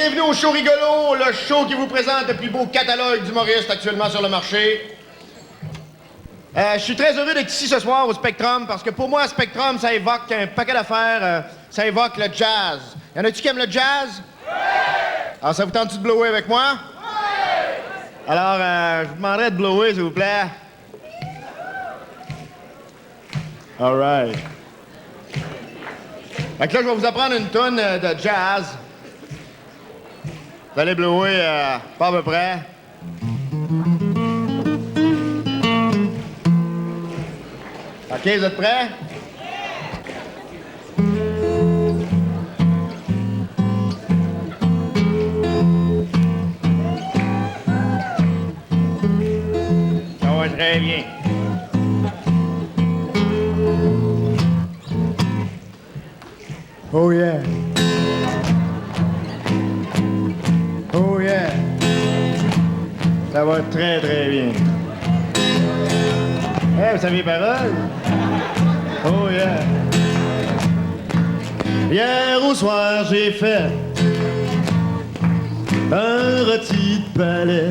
bienvenue au show rigolo, le show qui vous présente le plus beau catalogue d'humoristes actuellement sur le marché. Je suis très heureux d'être ici ce soir au Spectrum parce que pour moi, Spectrum, ça évoque un paquet d'affaires, ça évoque le jazz. Y en a-tu qui aiment le jazz? Oui! Alors, ça vous tente-tu de blower avec moi? Oui! Alors, je vous demanderais de blower, s'il vous plaît. All right. Fait que là, je vais vous apprendre une toune de jazz. Vous allez blower pas à peu près. OK, vous êtes prêts? Ça va très bien. Oh yeah. Oh yeah. Ça va très très bien. Hey, vous savez les paroles? Oh yeah. Hier au soir, j'ai fait un rôti de palais.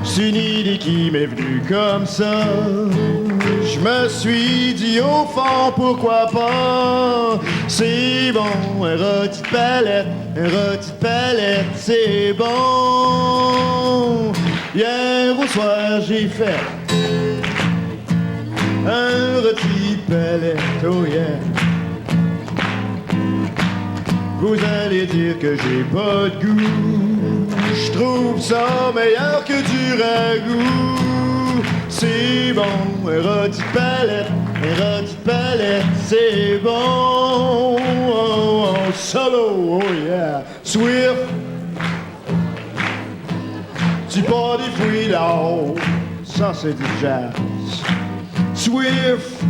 C'est une idée qui m'est venue comme ça. Je me suis dit au fond, pourquoi pas? C'est bon, un rôti de palette, c'est bon. Hier au soir, j'ai fait un rôti de palette, oh yeah. Vous allez dire que j'ai pas de goût. Je trouve ça meilleur que du ragoût. C'est bon, un rôti de palette, c'est bon. Oh, oh, solo, oh yeah. Swift, tu pars des fruits d'or. Ça, c'est du jazz. Swift,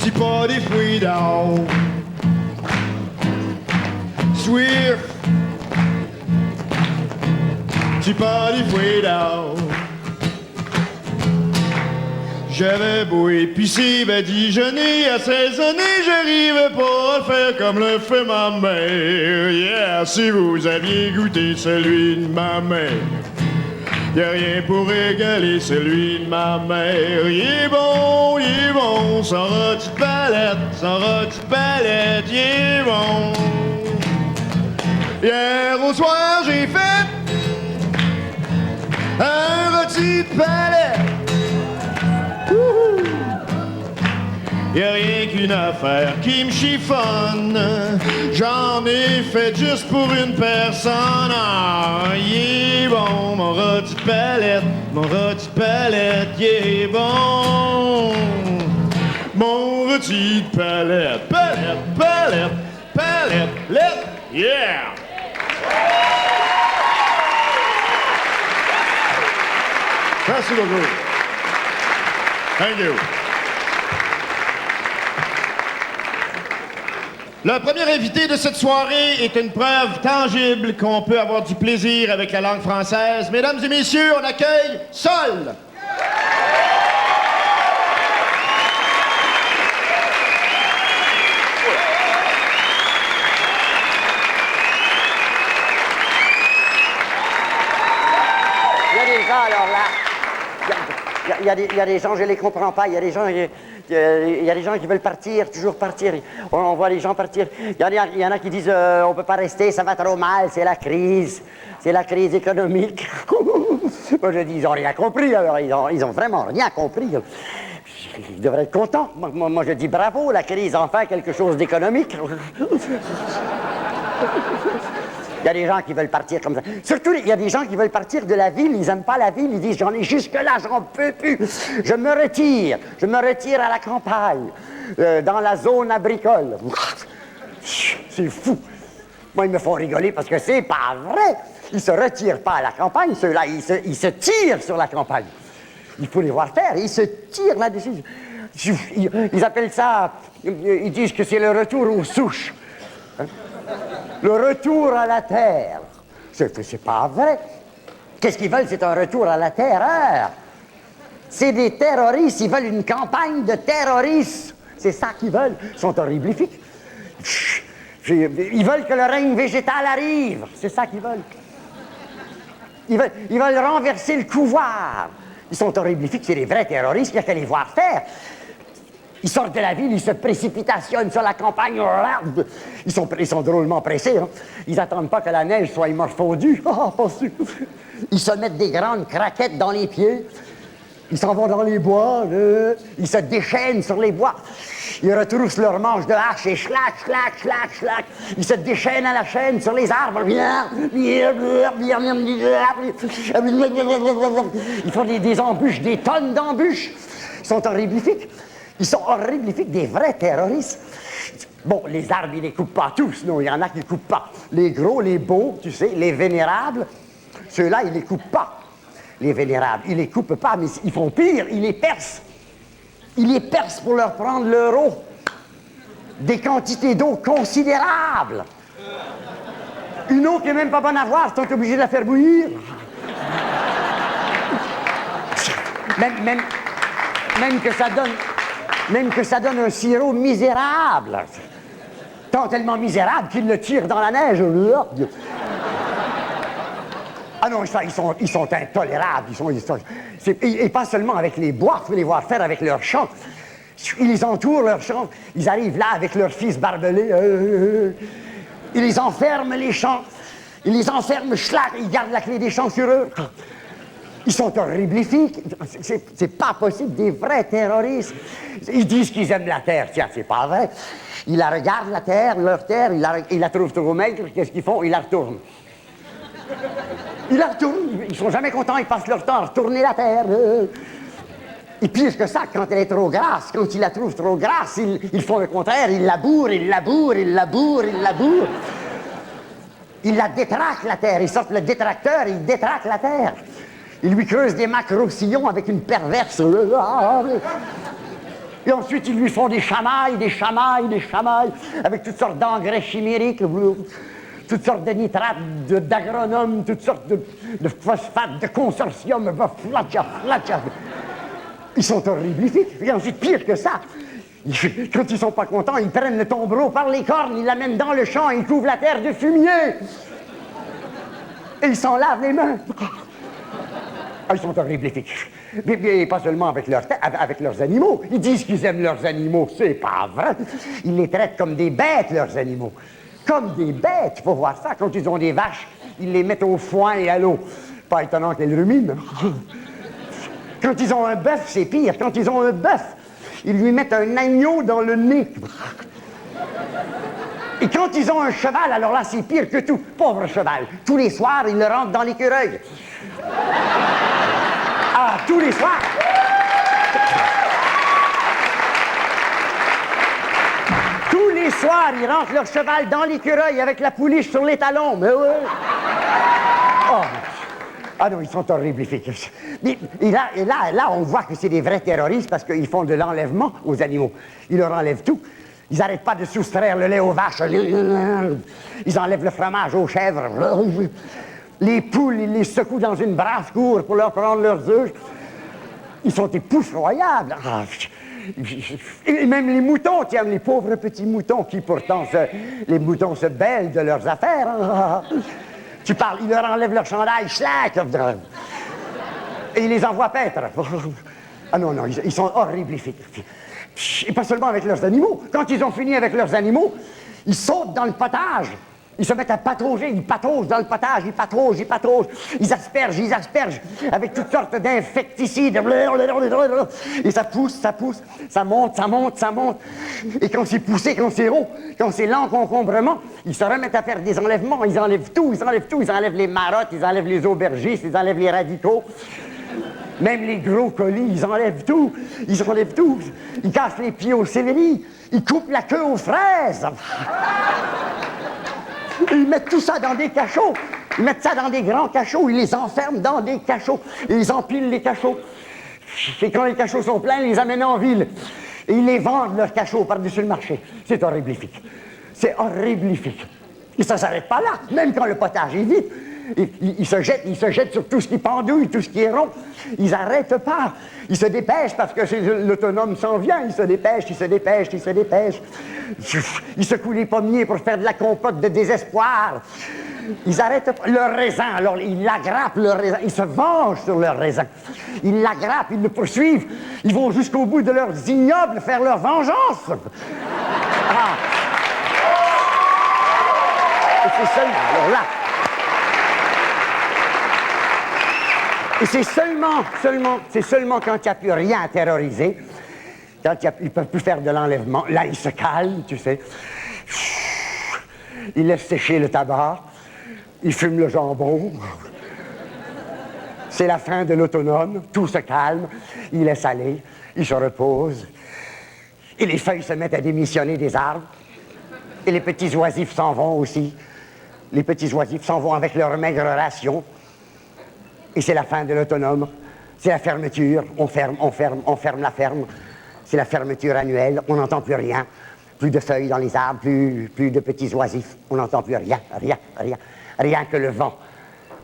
tu pars des fruits d'or. Swift, tu pars des fruits d'or. J'avais beau épicer, badigeonner, assaisonner, j'arrivais pas à le faire comme le fait ma mère. Yeah, si vous aviez goûté celui de ma mère, y'a rien pour égaler celui de ma mère. Il est bon, son rôti de palette, il est bon. Hier au soir, j'ai fait un rôti de palette. Y'a rien qu'une affaire qui me chiffonne. J'en ai fait juste pour une personne. Ah, il est bon, mon rôti de palette, il est bon. Mon rôti de palette, yeah! Merci beaucoup. Thank you. Le premier invité de cette soirée est une preuve tangible qu'on peut avoir du plaisir avec la langue française. Mesdames et messieurs, on accueille Sol. Il y a des gens, alors là, il y a des gens, je les comprends pas, il y a des gens qui veulent partir, toujours partir. On voit les gens partir. Il y en a qui disent on peut pas rester, ça va trop mal, c'est la crise économique. Moi je dis ils ont rien compris, alors ils ont vraiment rien compris. Ils devraient être contents. Moi je dis bravo, la crise, enfin quelque chose d'économique. Il y a des gens qui veulent partir comme ça. Surtout, il y a des gens qui veulent partir de la ville. Ils n'aiment pas la ville. Ils disent, j'en ai jusque-là, j'en peux plus. Je me retire à la campagne, dans la zone agricole. C'est fou. Moi, ils me font rigoler parce que c'est pas vrai. Ils se retirent pas à la campagne, ceux-là. Ils se tirent sur la campagne. Il faut les voir faire. Ils se tirent là-dessus. Ils appellent ça... Ils disent que c'est le retour aux souches. Hein? Le retour à la terre. C'est pas vrai. Qu'est-ce qu'ils veulent? C'est un retour à la terreur. C'est des terroristes. Ils veulent une campagne de terroristes. C'est ça qu'ils veulent. Ils sont horriblifiques. Ils veulent que le règne végétal arrive. C'est ça qu'ils veulent. Ils veulent renverser le pouvoir. Ils sont horriblifiques, c'est des vrais terroristes, il n'y a qu'à les voir faire. Ils sortent de la ville, ils se précipitationnent sur la campagne. Ils sont drôlement pressés. Hein? Ils n'attendent pas que la neige soit morfondue. Oh, pas sûr. Ils se mettent des grandes craquettes dans les pieds. Ils s'en vont dans les bois. Ils se déchaînent sur les bois. Ils retroussent leurs manches de hache et schlac, schlac, schlac, schlac. Ils se déchaînent à la chaîne sur les arbres. Ils font des embûches, des tonnes d'embûches. Ils sont horriblifiques. Ils sont horriblifiques, des vrais terroristes. Bon, les arbres, ils les coupent pas tous, non, il y en a qui les coupent pas. Les gros, les beaux, tu sais, les vénérables, ceux-là, ils les coupent pas. Les vénérables, ils les coupent pas, mais ils font pire, ils les percent. Ils les percent pour leur prendre leur eau. Des quantités d'eau considérables. Une eau qui n'est même pas bonne à voir, ils sont obligés de la faire bouillir. Même que ça donne un sirop misérable. Tant tellement misérable qu'ils le tirent dans la neige. Ah non, ils sont intolérables. Et pas seulement avec les bois, il faut les voir faire avec leurs champs. Ils les entourent, leurs champs. Ils arrivent là avec leurs fils barbelés. Ils les enferment, les champs. Ils les enferment, schlac, ils gardent la clé des champs sur eux. Ils sont horriblifiques. C'est pas possible, des vrais terroristes. Ils disent qu'ils aiment la terre. Tiens, c'est pas vrai. Ils la regardent, la terre, leur terre, ils la trouvent trop maigre. Qu'est-ce qu'ils font? Ils la retournent. Ils la retournent. Ils sont jamais contents. Ils passent leur temps à retourner la terre. Et pire que ça, quand elle est trop grasse, quand ils la trouvent trop grasse, ils font le contraire. Ils la bourrent, ils la bourrent, ils la bourrent, ils la bourrent. Ils la détraquent, la terre. Ils sortent le détracteur et ils détraquent la terre. Ils lui creusent des macro-sillons avec une perverse. Et ensuite, ils lui font des chamailles, avec toutes sortes d'engrais chimériques, toutes sortes de nitrates, d'agronomes, toutes sortes de phosphates, de consortium. Ils sont horriblifiques. Et ensuite, pire que ça, quand ils sont pas contents, ils prennent le tombereau par les cornes, ils l'amènent dans le champ, ils couvrent la terre de fumier. Et ils s'en lavent les mains. Ah, ils sont horriblifiques. Mais pas seulement avec leurs animaux. Ils disent qu'ils aiment leurs animaux. C'est pas vrai. Ils les traitent comme des bêtes, leurs animaux. Comme des bêtes. Il faut voir ça. Quand ils ont des vaches, ils les mettent au foin et à l'eau. Pas étonnant qu'elles ruminent. Quand ils ont un bœuf, c'est pire. Quand ils ont un bœuf, ils lui mettent un agneau dans le nez. Et quand ils ont un cheval, alors là, c'est pire que tout. Pauvre cheval. Tous les soirs, ils le rentrent dans l'écureuil. Ah, tous les soirs. Tous les soirs, ils rentrent leur cheval dans l'écureuil avec la pouliche sur les talons. Mais oui. Oh. Ah non, ils sont horriblifiques. Et là, on voit que c'est des vrais terroristes parce qu'ils font de l'enlèvement aux animaux. Ils leur enlèvent tout. Ils n'arrêtent pas de soustraire le lait aux vaches. Ils enlèvent le fromage aux chèvres. Les poules, ils les secouent dans une basse-cour pour leur prendre leurs œufs. Ils sont époustoyables. Et même les moutons, tiens, les pauvres petits moutons qui pourtant, les moutons se bêlent de leurs affaires. Tu parles, ils leur enlèvent leur chandail, schlac, et ils les envoient paître. Ah non, ils sont horriblifiques. Et pas seulement avec leurs animaux. Quand ils ont fini avec leurs animaux, ils sautent dans le potage. Ils se mettent à patauger, ils pataugent dans le potage, ils pataugent, ils aspergent avec toutes sortes d'infecticides. Et ça pousse, ça monte. Et quand c'est poussé, quand c'est haut, quand c'est lent concombrement, ils se remettent à faire des enlèvements, ils enlèvent tout, ils enlèvent les marottes, ils enlèvent les aubergistes, ils enlèvent les radicaux. Même les gros colis, ils enlèvent tout. Ils cassent les pieds au céleri, ils coupent la queue aux fraises. Ils mettent tout ça dans des cachots. Ils mettent ça dans des grands cachots. Ils les enferment dans des cachots. Et ils empilent les cachots. Et quand les cachots sont pleins, ils les amènent en ville. Et ils les vendent, leurs cachots, par-dessus le marché. C'est horriblifique. Et ça ne s'arrête pas là. Même quand le potage est vide, Ils se jettent sur tout ce qui pendouille, tout ce qui est rond. Ils n'arrêtent pas. Ils se dépêchent parce que l'autonome s'en vient. Ils se dépêchent. Ils secouent les pommiers pour faire de la compote de désespoir. Ils n'arrêtent pas. Leur raisin, alors ils l'aggrappent, leur raisin. Ils se vengent sur leur raisin. Ils l'aggrappent, ils le poursuivent. Ils vont jusqu'au bout de leurs ignobles faire leur vengeance. Ah. Et c'est seulement, alors là. Et c'est seulement quand il n'y a plus rien à terroriser, quand ils ne peuvent plus faire de l'enlèvement, là, ils se calment, tu sais. Ils laissent sécher le tabac, ils fument le jambon. C'est la fin de l'autonome, tout se calme, ils laissent aller, ils se reposent. Et les feuilles se mettent à démissionner des arbres. Et les petits oisifs s'en vont aussi. Les petits oisifs s'en vont avec leur maigre ration. Et c'est la fin de l'autonome. C'est la fermeture. On ferme la ferme. C'est la fermeture annuelle. On n'entend plus rien. Plus de feuilles dans les arbres, plus de petits oisifs. On n'entend plus rien. Rien que le vent.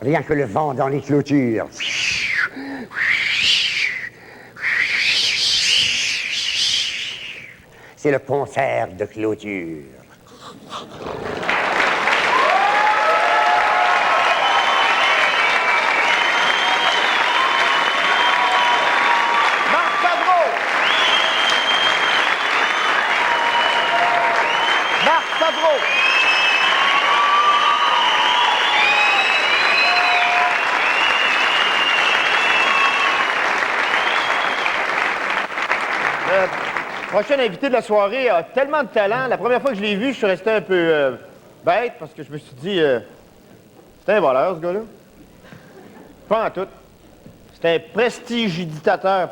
Rien que le vent dans les clôtures. C'est le concert de clôture. Le prochain invité de la soirée a tellement de talent. La première fois que je l'ai vu, je suis resté un peu bête parce que je me suis dit, c'est un voleur, ce gars-là. Pas en tout. C'est un prestidigitateur,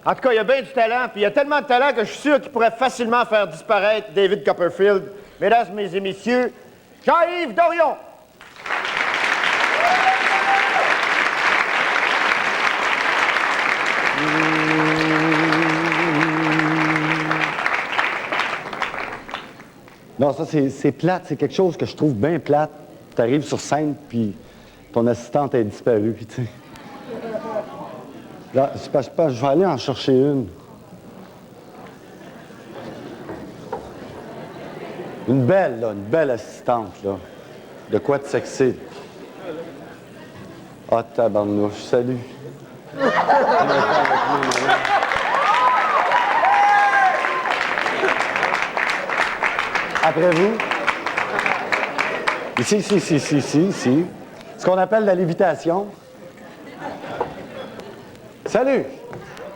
En tout cas, il a bien du talent, puis il a tellement de talent que je suis sûr qu'il pourrait facilement faire disparaître David Copperfield. Mesdames et messieurs, Jean-Yves Dorion! Non, ça, c'est plate. C'est quelque chose que je trouve bien plate. Tu arrives sur scène, puis ton assistante est disparue, tu sais. Là, je vais aller en chercher une. Une belle assistante, là. De quoi de sexy. Ah, tabarnouche, salut. Après vous. Ici. Ce qu'on appelle la lévitation. Salut!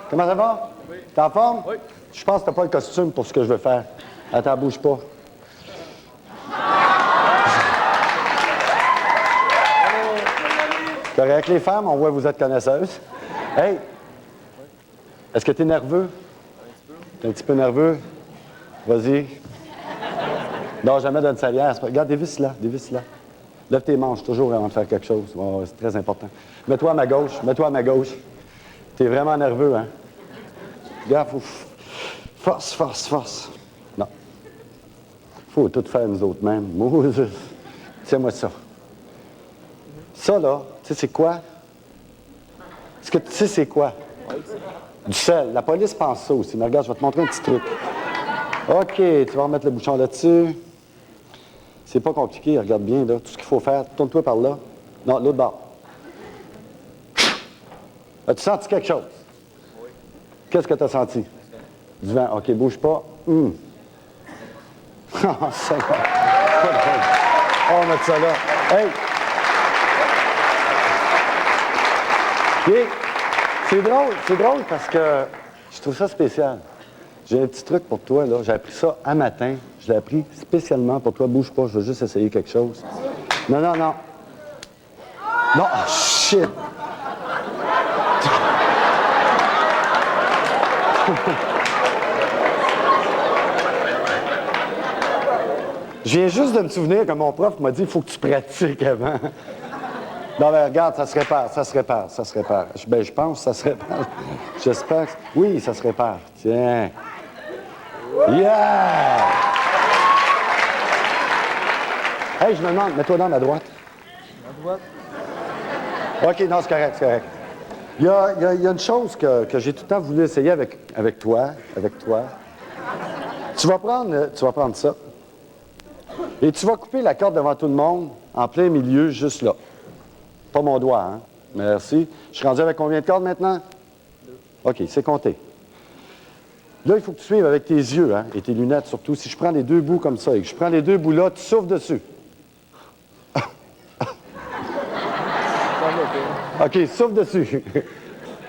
Comment ça va? Oui. T'es en forme? Oui. Je pense que t'as pas le costume pour ce que je veux faire. Attends, bouge pas. Correct, les femmes, on voit que vous êtes connaisseuses. Hey! Est-ce que t'es nerveux? T'es un petit peu nerveux? Vas-y. Non, jamais donne salière. Regarde, dévisse là. Lève tes manches toujours avant de faire quelque chose. Oh, c'est très important. Mets-toi à ma gauche. T'es vraiment nerveux, hein? Regarde, force. Non. Faut tout faire nous autres mêmes. Tiens-moi ça. Ça, là, tu sais c'est quoi? Est-ce que tu sais c'est quoi? Du sel. La police pense ça aussi. Mais regarde, je vais te montrer un petit truc. OK, tu vas remettre le bouchon là-dessus. C'est pas compliqué, regarde bien, là. Tout ce qu'il faut faire, tourne-toi par là. Non, l'autre bord. As-tu senti quelque chose? Oui. Qu'est-ce que tu as senti? Du vent. OK, bouge pas. Oh, c'est bon. On va mettre ça là. Hey! C'est drôle parce que je trouve ça spécial. J'ai un petit truc pour toi, là. J'ai appris ça un matin. Je l'ai appris spécialement pour toi. Bouge pas, je veux juste essayer quelque chose. Non. Non, oh, shit! Je viens juste de me souvenir que mon prof m'a dit il faut que tu pratiques avant. Non, mais regarde, ça se répare. Ben, je pense que ça se répare. J'espère que... Oui, ça se répare. Tiens. Yeah! Hey, je me demande, mets-toi dans la droite. À droite. OK, non, c'est correct, c'est correct. Il y a une chose que j'ai tout le temps voulu essayer avec toi. Tu vas prendre ça. Et tu vas couper la corde devant tout le monde, en plein milieu, juste là. Pas mon doigt, hein? Merci. Je suis rendu avec combien de cordes maintenant? 2. OK, c'est compté. Là, il faut que tu suives avec tes yeux, hein, et tes lunettes surtout. Si je prends les deux bouts comme ça et que je prends les deux bouts là, tu souffles dessus. OK, souffle dessus.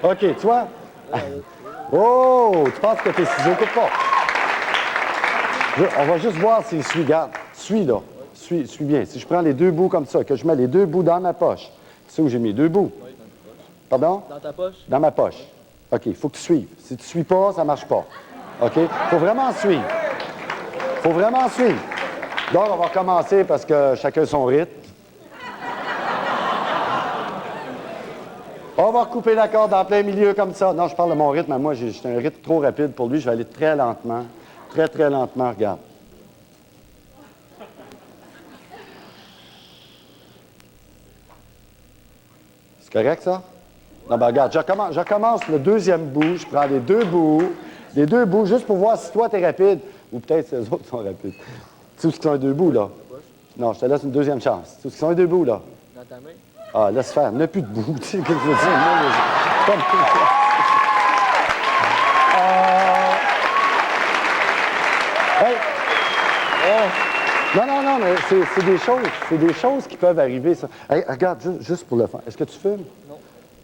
OK, tu vois? Oh, tu penses que tes ciseaux ne coupent pas. On va juste voir s'il suit. Regarde, suis là. Suis bien. Si je prends les deux bouts comme ça, que je mets les deux bouts dans ma poche, tu sais où j'ai mis les deux bouts? Oui, dans ta poche. Pardon? Dans ta poche? Dans ma poche. OK, il faut que tu suives. Si tu ne suis pas, ça ne marche pas. OK? Il faut vraiment suivre. Il faut vraiment suivre. Donc, on va recommencer parce que chacun son rythme. On va recouper la corde en plein milieu comme ça. Non, je parle de mon rythme. À moi, j'ai un rythme trop rapide pour lui. Je vais aller très lentement. Très, très lentement. Regarde. C'est correct, ça? Non, ben regarde, je recommence le deuxième bout. Je prends les deux bouts, juste pour voir si toi, tu es rapide. Ou peut-être les autres sont rapides. Tu sais où sont les deux bouts, là? Non, je te laisse une deuxième chance. Tu sais où sont les deux bouts, là? Dans ta main? Ah, laisse faire. Il n'y a plus de bout. Tu sais ce que je veux dire? Moi, Hey! Non, mais c'est des choses qui peuvent arriver, ça. Hey, regarde, juste pour le fun. Est-ce que tu fumes? Non.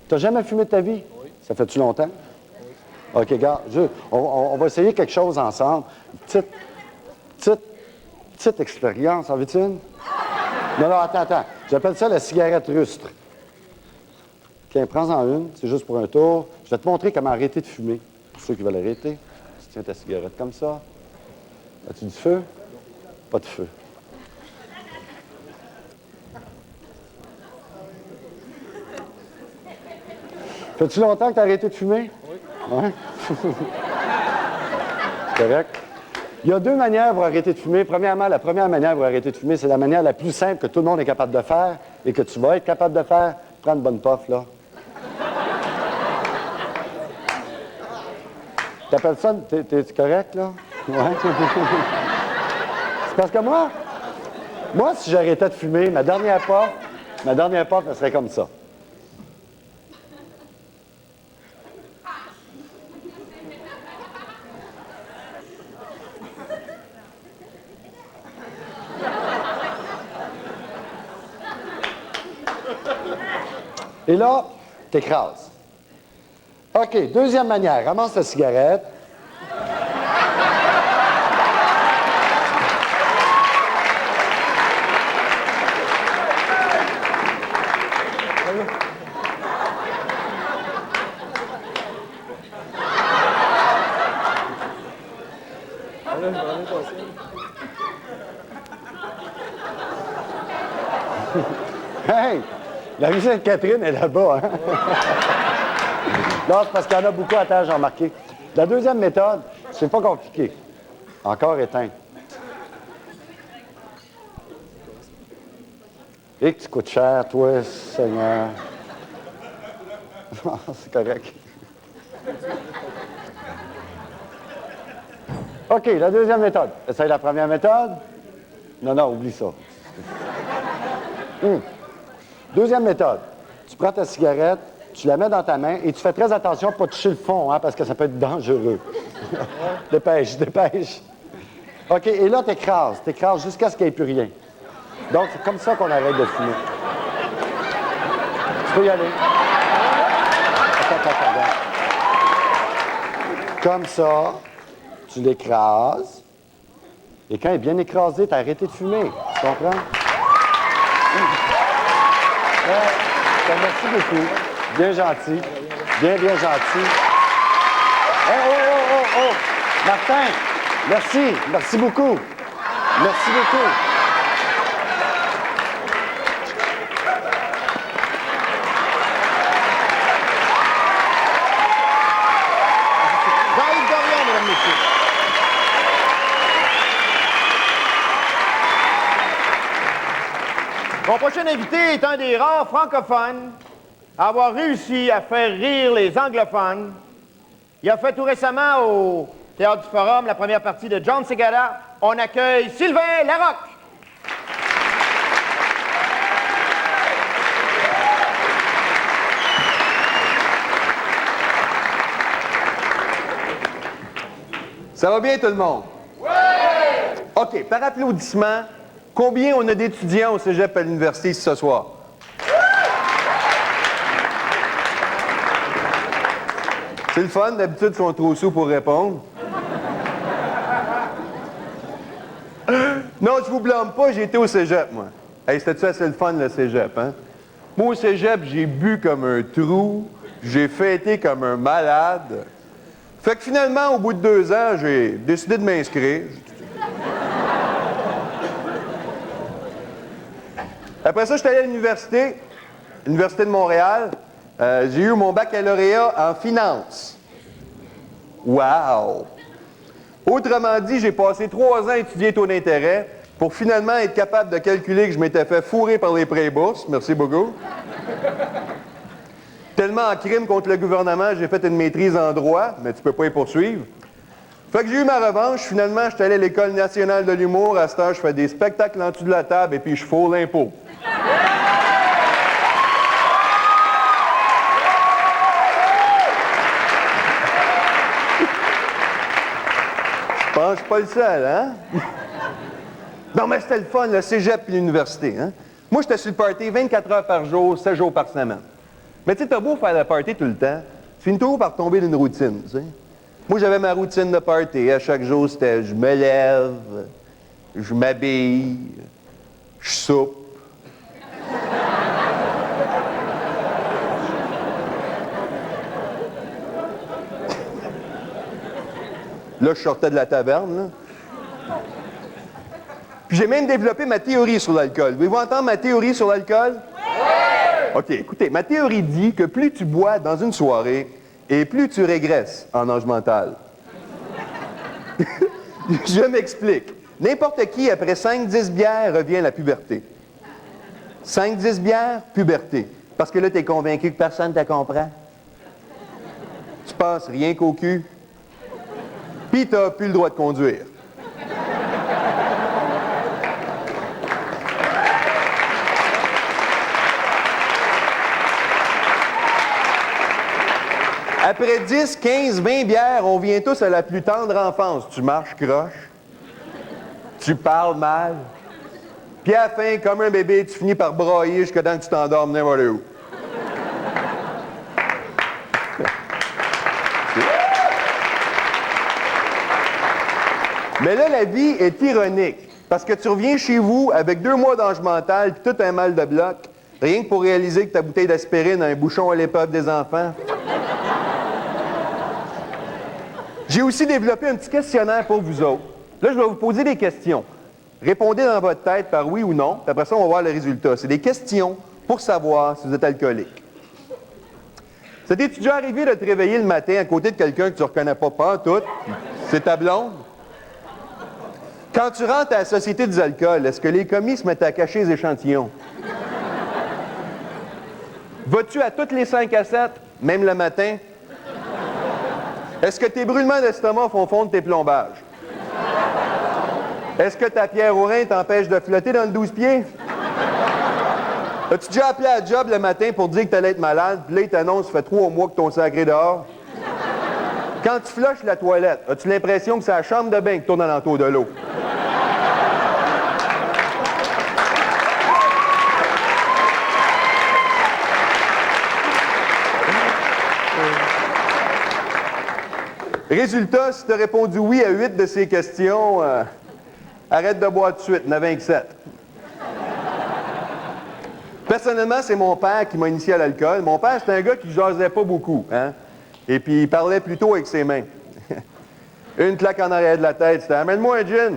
Tu n'as jamais fumé de ta vie? Oui. Ça fait-tu longtemps? Oui. OK, regarde, on va essayer quelque chose ensemble. Une petite expérience, en veux-tu une? Non, attends. J'appelle ça la cigarette rustre. Tiens, prends-en une, c'est juste pour un tour. Je vais te montrer comment arrêter de fumer, pour ceux qui veulent arrêter. Tu tiens ta cigarette comme ça. As-tu du feu? Pas de feu. Fait-tu longtemps que tu as arrêté de fumer? Oui. Ouais? C'est correct. Il y a deux manières pour arrêter de fumer. Premièrement, la première manière pour arrêter de fumer, c'est la manière la plus simple que tout le monde est capable de faire et que tu vas être capable de faire. Prends une bonne puff, là. T'appelles ça? T'es correct, là? Ouais. C'est parce que moi, si j'arrêtais de fumer, ma dernière puff, elle serait comme ça. Et là, t'écrases. OK, deuxième manière. Ramasse ta cigarette. Hey! La rue Sainte-Catherine est là-bas, hein? Non, c'est parce qu'il y en a beaucoup à terre, j'ai remarqué. La deuxième méthode, c'est pas compliqué. Encore éteint. Et que tu coûtes cher, toi, Seigneur. C'est correct. OK, la deuxième méthode. Essaye la première méthode? Non, oublie ça. Deuxième méthode. Tu prends ta cigarette, tu la mets dans ta main et tu fais très attention à ne pas toucher le fond, hein, parce que ça peut être dangereux. Dépêche. OK, et là, t'écrases jusqu'à ce qu'il n'y ait plus rien. Donc, c'est comme ça qu'on arrête de fumer. Tu peux y aller. Attends. Comme ça, tu l'écrases. Et quand il est bien écrasé, tu as arrêté de fumer. Tu comprends? Merci beaucoup. Bien gentil. Bien gentil. Oh! Martin, merci beaucoup. Merci beaucoup. Jean-Yves Dorion, mesdames, messieurs. Mon prochain invité est un des rares francophones à avoir réussi à faire rire les anglophones. Il a fait tout récemment au Théâtre du Forum la première partie de John Segara. On accueille Sylvain Larocque. Ça va bien tout le monde? Oui! OK, par applaudissement, combien on a d'étudiants au cégep à l'université ici ce soir? C'est le fun, d'habitude, ils sont trop sous pour répondre. Non, je vous blâme pas, j'ai été au cégep, moi. Hey, c'était-tu assez le fun, le cégep, hein? Moi, au cégep, j'ai bu comme un trou, j'ai fêté comme un malade. Fait que finalement, au bout de 2 ans, j'ai décidé de m'inscrire. Après ça, je suis allé à l'université de Montréal. J'ai eu mon baccalauréat en finance. Wow! Autrement dit, j'ai passé 3 ans à étudier taux d'intérêt pour finalement être capable de calculer que je m'étais fait fourrer par les prêts bourses. Merci beaucoup. Tellement en crime contre le gouvernement, j'ai fait une maîtrise en droit, mais tu peux pas y poursuivre. Fait que j'ai eu ma revanche. Finalement, je suis allé à l'École nationale de l'humour. À cette heure, je fais des spectacles en dessous de la table et puis je fous l'impôt. Je pense que je suis pas le seul, hein? Non, mais c'était le fun, le cégep et l'université, hein? Moi, j'étais sur le party 24 heures par jour, 7 jours par semaine. Mais tu sais, t'as beau faire le party tout le temps, tu finis toujours par tomber d'une routine, tu sais. Moi, j'avais ma routine de party. À chaque jour, c'était je me lève, je m'habille, je soupe. Là, je sortais de la taverne, là. Puis j'ai même développé ma théorie sur l'alcool. Voulez-vous entendre ma théorie sur l'alcool? Oui! OK, écoutez, ma théorie dit que plus tu bois dans une soirée, et plus tu régresses en âge mental. Je m'explique. N'importe qui, après 5-10 bières, revient à la puberté. 5-10 bières, puberté. Parce que là, t'es convaincu que personne te comprend. Tu passes rien qu'au cul. Puis t'as plus le droit de conduire. Après 10, 15, 20 bières, on vient tous à la plus tendre enfance. Tu marches croche, tu parles mal, puis à la fin, comme un bébé, tu finis par brailler jusqu'à temps que tu t'endormes n'importe où. Mais là, la vie est ironique, parce que tu reviens chez vous avec 2 mois d'âge mental puis tout un mal de bloc, rien que pour réaliser que ta bouteille d'aspirine a un bouchon à l'épreuve des enfants. J'ai aussi développé un petit questionnaire pour vous autres. Là, je vais vous poser des questions. Répondez dans votre tête par oui ou non, puis après ça, on va voir le résultat. C'est des questions pour savoir si vous êtes alcoolique. Ça t'est déjà arrivé de te réveiller le matin à côté de quelqu'un que tu ne reconnais pas tout, c'est ta blonde? Quand tu rentres à la Société des alcools, est-ce que les commis se mettent à cacher les échantillons? Vas-tu à toutes les 5 à 7, même le matin? Est-ce que tes brûlements d'estomac font fondre tes plombages? Est-ce que ta pierre au rein t'empêche de flotter dans le 12 pieds? As-tu déjà appelé à la job le matin pour dire que t'allais être malade, puis là, ils t'annoncent ça fait 3 mois que ton sacré dehors? Quand tu flushes la toilette, as-tu l'impression que c'est la chambre de bain qui tourne alentour de l'eau? Résultat, si tu as répondu oui à 8 de ces questions, arrête de boire tout de suite, il y en a 27. Personnellement, c'est mon père qui m'a initié à l'alcool. Mon père, c'était un gars qui jasait pas beaucoup, hein? Et puis, il parlait plutôt avec ses mains. Une claque en arrière de la tête, c'était « Amène-moi un gin ».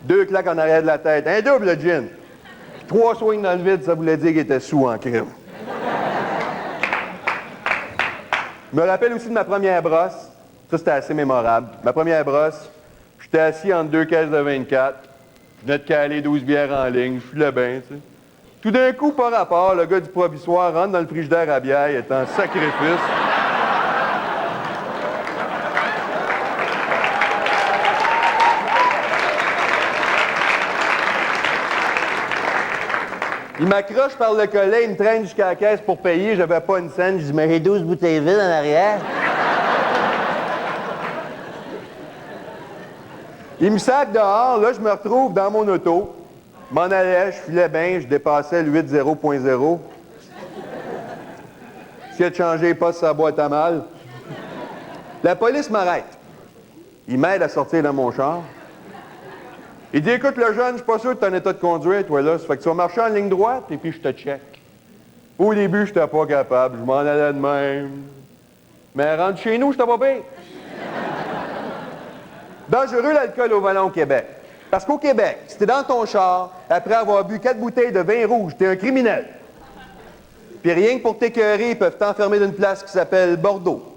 2 claques en arrière de la tête, un double gin. 3 swings dans le vide, ça voulait dire qu'il était sous en crime. Je me rappelle aussi de ma première brosse. Ça, c'était assez mémorable. Ma première brosse, j'étais assis entre 2 caisses de 24. Je venais de caler 12 bières en ligne. Je filais bien, tu sais. Tout d'un coup, par rapport, le gars du provisoire rentre dans le frigidaire à bière, il est en sacrifice. Il m'accroche par le collet, il me traîne jusqu'à la caisse pour payer, j'avais pas une scène, je dis, mais j'ai 12 bouteilles vides en arrière. Il me sac dehors, là, je me retrouve dans mon auto. Je m'en allais, je filais bien, je dépassais le 8.0.0. Ce qui a changé, pas sa boîte à mal. La police m'arrête. Il m'aide à sortir de mon char. Il dit, écoute, le jeune, je suis pas sûr que tu es en état de conduire, toi, là. Ça fait que tu vas marcher en ligne droite, et puis je te check. Au début, je n'étais pas capable. Je m'en allais de même. Mais rentre chez nous, je pas bien. Dangereux l'alcool au volant au Québec. Parce qu'au Québec, si t'es dans ton char, après avoir bu 4 bouteilles de vin rouge, t'es un criminel. Puis rien que pour t'écœurer, ils peuvent t'enfermer d'une place qui s'appelle Bordeaux.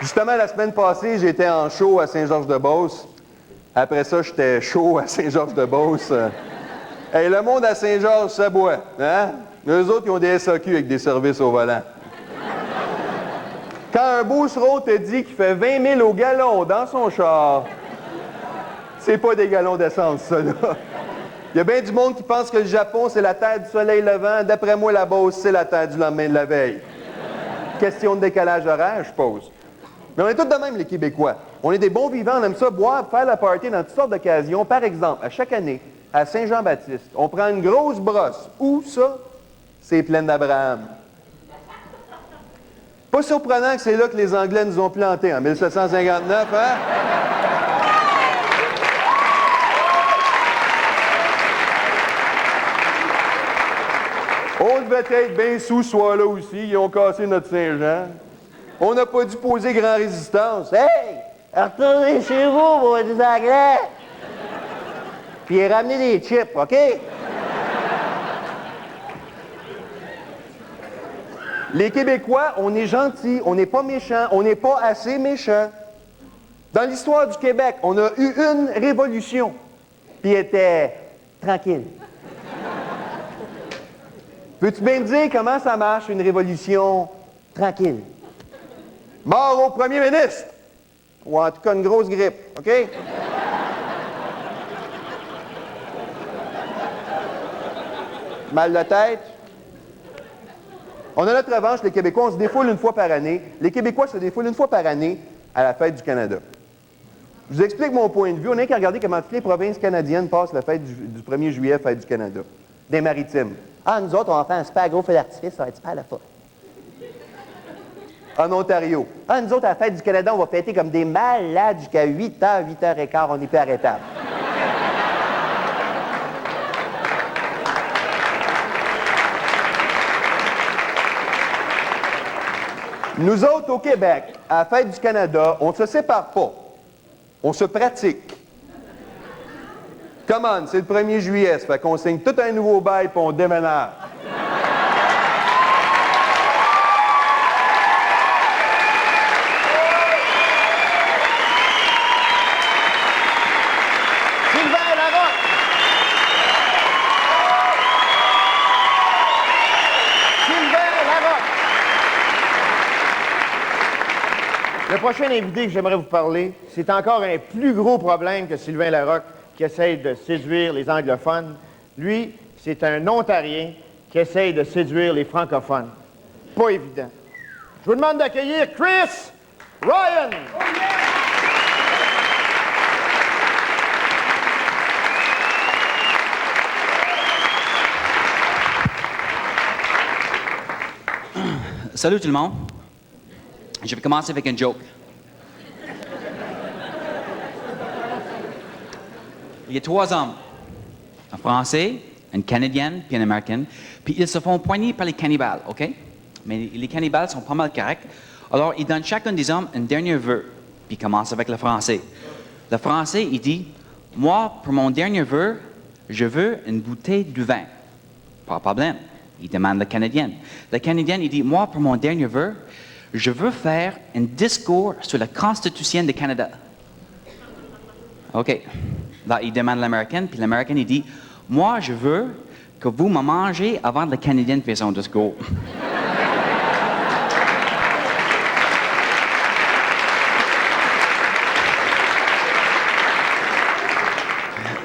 Justement, la semaine passée, j'étais en show à Saint-Georges-de-Beauce. Après ça, j'étais chaud à Saint-Georges-de-Beauce. Hey, le monde à Saint-Georges, ça boit, hein? Eux autres, ils ont des SAQ avec des services au volant. Quand un beauceron te dit qu'il fait 20 000 au gallon dans son char, c'est pas des gallons d'essence, ça, là. Il y a bien du monde qui pense que le Japon, c'est la terre du soleil levant. D'après moi, la Beauce, c'est la terre du lendemain de la veille. Question de décalage horaire, je suppose. Mais on est tous de même, les Québécois. On est des bons vivants, on aime ça, boire, faire la party dans toutes sortes d'occasions. Par exemple, à chaque année, à Saint-Jean-Baptiste, on prend une grosse brosse. Où ça? C'est Plaine d'Abraham. Pas surprenant que c'est là que les Anglais nous ont plantés en 1759, hein? On devait être bien sous ce soir-là aussi. Ils ont cassé notre Saint-Jean. On n'a pas dû poser grand résistance. Hey! Retournez chez vous, vous des Anglais! Puis ramenez des chips, OK? Les Québécois, on est gentils, on n'est pas méchants, on n'est pas assez méchants. Dans l'histoire du Québec, on a eu une révolution, puis elle était tranquille. Peux-tu bien me dire comment ça marche, une révolution tranquille? Mort au premier ministre! Ou en tout cas une grosse grippe, OK? Mal de tête? On a notre revanche, les Québécois, on se défoule une fois par année. Les Québécois se défoulent une fois par année à la fête du Canada. Je vous explique mon point de vue. On n'a qu'à regarder comment toutes les provinces canadiennes passent la fête du 1er juillet, fête du Canada. Des maritimes. Ah, nous autres, on va faire un super gros feu d'artifice, ça va être super la fois. En Ontario. Ah, nous autres, à la fête du Canada, on va fêter comme des malades jusqu'à 8h, 8h15, on n'est plus arrêtable. Nous autres, au Québec, à la fête du Canada, on ne se sépare pas. On se pratique. Comment? C'est le 1er juillet, ça fait qu'on signe tout un nouveau bail puis on déménage. Sylvain Larocque! Sylvain Larocque! Le prochain invité que j'aimerais vous parler, c'est encore un plus gros problème que Sylvain Larocque qui essaye de séduire les anglophones. Lui, c'est un Ontarien qui essaye de séduire les francophones. Pas évident. Je vous demande d'accueillir Chris Ryan! Salut tout le monde. Je vais commencer avec une joke. Il y a 3 hommes, un Français, une Canadienne, puis une Américaine, puis ils se font poigner par les cannibales, OK? Mais les cannibales sont pas mal corrects. Alors, ils donnent chacun des hommes un dernier vœu, puis ils commencent avec le Français. Le Français, il dit, « Moi, pour mon dernier vœu, je veux une bouteille de vin. » Pas de problème. Il demande la Canadienne. La Canadienne, il dit, « Moi, pour mon dernier vœu, Je veux faire un discours sur la Constitution du Canada. OK. Là, il demande à l'Américaine, puis l'Américaine, il dit, moi, je veux que vous me mangez avant que le Canadien fasse son discours.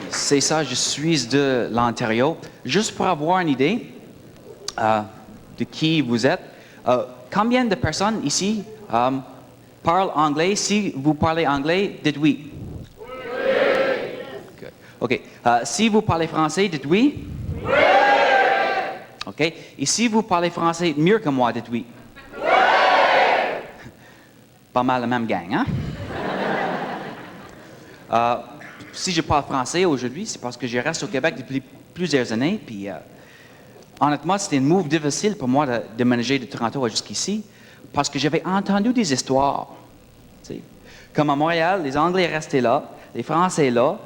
C'est ça, je suis de l'Ontario. Juste pour avoir une idée de qui vous êtes, combien de personnes ici parlent anglais? Si vous parlez anglais, dites oui. Oui. OK. Si vous parlez français, dites oui. Oui. OK. Et si vous parlez français mieux que moi, dites oui. Oui. Pas mal la même gang, hein? Si je parle français aujourd'hui, c'est parce que je reste au Québec depuis plusieurs années. Puis, honnêtement, c'était une move difficile pour moi de déménager de Toronto jusqu'ici, parce que j'avais entendu des histoires. T'sais. Comme à Montréal, les Anglais restaient là, les Français là,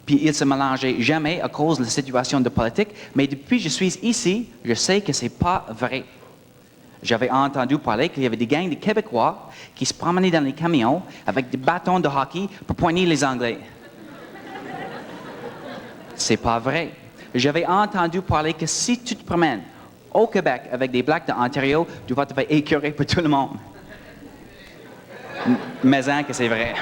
puis ils se mélangeaient jamais à cause de la situation de politique. Mais depuis que je suis ici, je sais que c'est pas vrai. J'avais entendu parler qu'il y avait des gangs de Québécois qui se promenaient dans les camions avec des bâtons de hockey pour poigner les Anglais. C'est pas vrai. J'avais entendu parler que si tu te promènes au Québec avec des Blacks de Ontario, tu vas te faire écœurer pour tout le monde. Mais hein, que c'est vrai.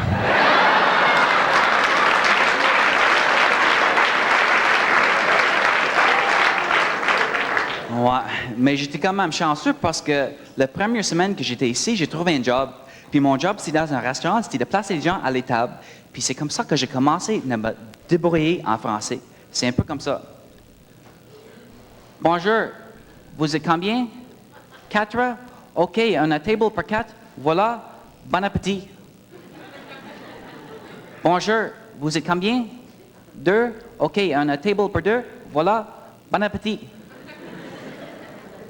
Ouais, mais j'étais quand même chanceux parce que la première semaine que j'étais ici, j'ai trouvé un job. Puis mon job, c'était dans un restaurant, c'était de placer les gens à l'étable. Puis c'est comme ça que j'ai commencé à me débrouiller en français. C'est un peu comme ça. Bonjour, vous êtes combien? 4? OK, on a table pour 4. Voilà, bon appétit. Bonjour, vous êtes combien? 2? OK, on a table pour 2. Voilà, bon appétit.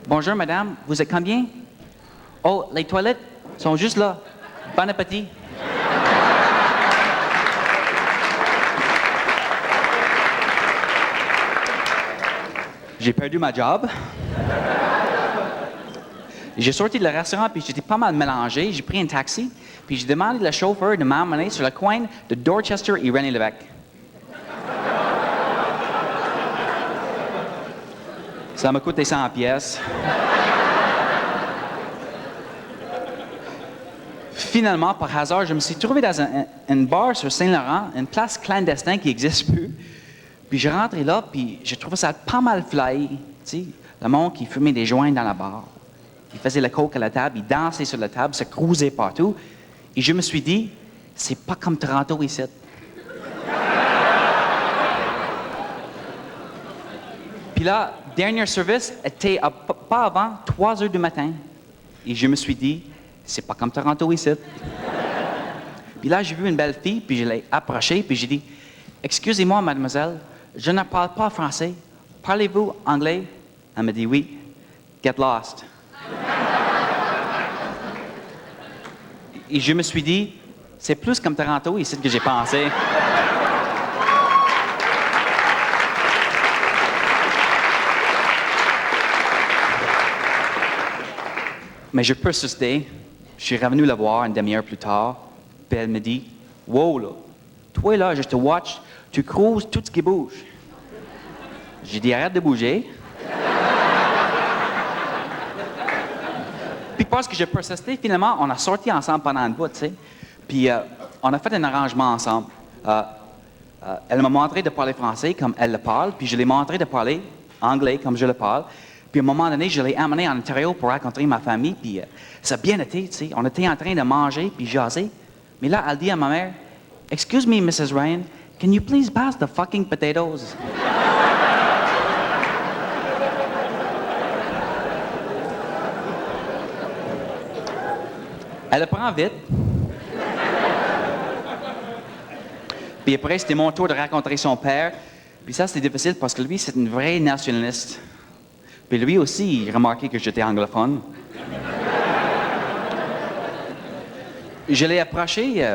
Bonjour, madame, vous êtes combien? Oh, les toilettes sont juste là. Bon appétit. J'ai perdu ma job. J'ai sorti de le restaurant, puis j'étais pas mal mélangé. J'ai pris un taxi, puis j'ai demandé au chauffeur de m'emmener sur le coin de Dorchester et René-Lévesque. Ça m'a coûté 100 pièces. Finalement, par hasard, je me suis trouvé dans un bar sur Saint-Laurent, une place clandestine qui n'existe plus. Puis je rentrais là, puis j'ai trouvé ça pas mal fly. Tu sais, le monde qui fumait des joints dans la bar. Il faisait la coke à la table, il dansait sur la table, se cruisait partout. Et je me suis dit, c'est pas comme Toronto ici. Puis là, dernier service était pas avant 3 heures du matin. Et je me suis dit, c'est pas comme Toronto ici. Puis là, j'ai vu une belle fille, puis je l'ai approchée, puis j'ai dit, excusez-moi, mademoiselle, je ne parle pas français. Parlez-vous anglais? Elle m'a dit oui. Get lost. Et je me suis dit, c'est plus comme Toronto ici que j'ai pensé. Mais je persistais. Je suis revenu la voir une demi-heure plus tard. Puis elle me dit, wow, là, toi là, je te watch, tu cruises tout ce qui bouge. J'ai dit, arrête de bouger. Puis parce que j'ai persisté, finalement, on a sorti ensemble pendant une bout, tu sais. Puis on a fait un arrangement ensemble. Elle m'a montré de parler français comme elle le parle, puis je l'ai montré de parler anglais comme je le parle. Puis à un moment donné, je l'ai amené en Ontario pour rencontrer ma famille, puis ça a bien été, tu sais. On était en train de manger, puis jaser. Mais là, elle dit à ma mère, « Excuse me, Mrs. Ryan, can you please pass the fucking potatoes? » Elle le prend vite. Puis après, c'était mon tour de rencontrer son père. Puis ça, c'était difficile parce que lui, c'est une vraie nationaliste. Puis lui aussi, il remarquait que j'étais anglophone. Je l'ai approché,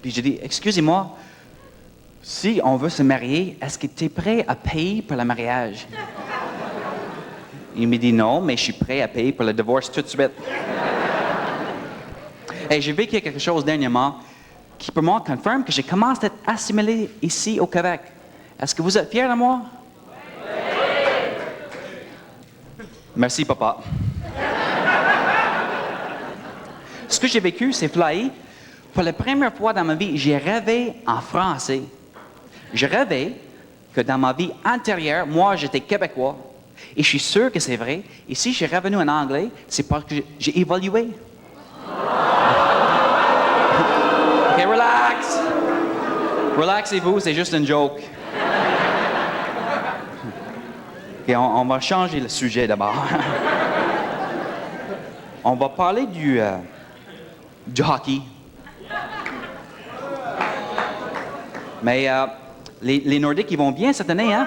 puis j'ai dit, excusez-moi, si on veut se marier, est-ce que tu es prêt à payer pour le mariage? Il m'a dit non, mais je suis prêt à payer pour le divorce tout de suite. Hey, j'ai vécu quelque chose dernièrement qui pour moi confirme que j'ai commencé à être assimilé ici au Québec. Est-ce que vous êtes fiers de moi? Merci, papa. Ce que j'ai vécu, c'est fly. Pour la première fois dans ma vie, j'ai rêvé en français. Je rêvais que dans ma vie antérieure, moi, j'étais québécois. Et je suis sûr que c'est vrai. Et si j'ai revenu en anglais, c'est parce que j'ai évolué. OK, relax. Relaxez-vous, c'est juste une joke. OK, on va changer le sujet d'abord. On va parler du hockey. Mais les Nordiques, ils vont bien cette année, hein?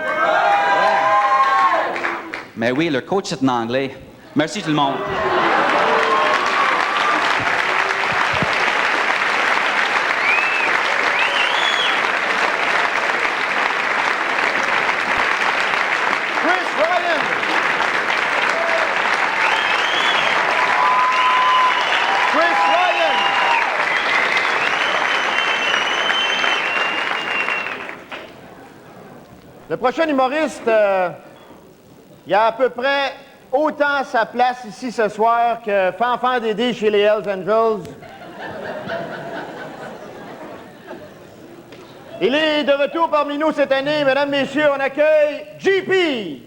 Mais oui, leur coach, c'est en anglais. Merci tout le monde. Chris Ryan. Chris Ryan. Le prochain humoriste, il a à peu près autant sa place ici ce soir que Fanfan Dédé chez les Hells Angels. Il est de retour parmi nous cette année. Mesdames, Messieurs, on accueille JP.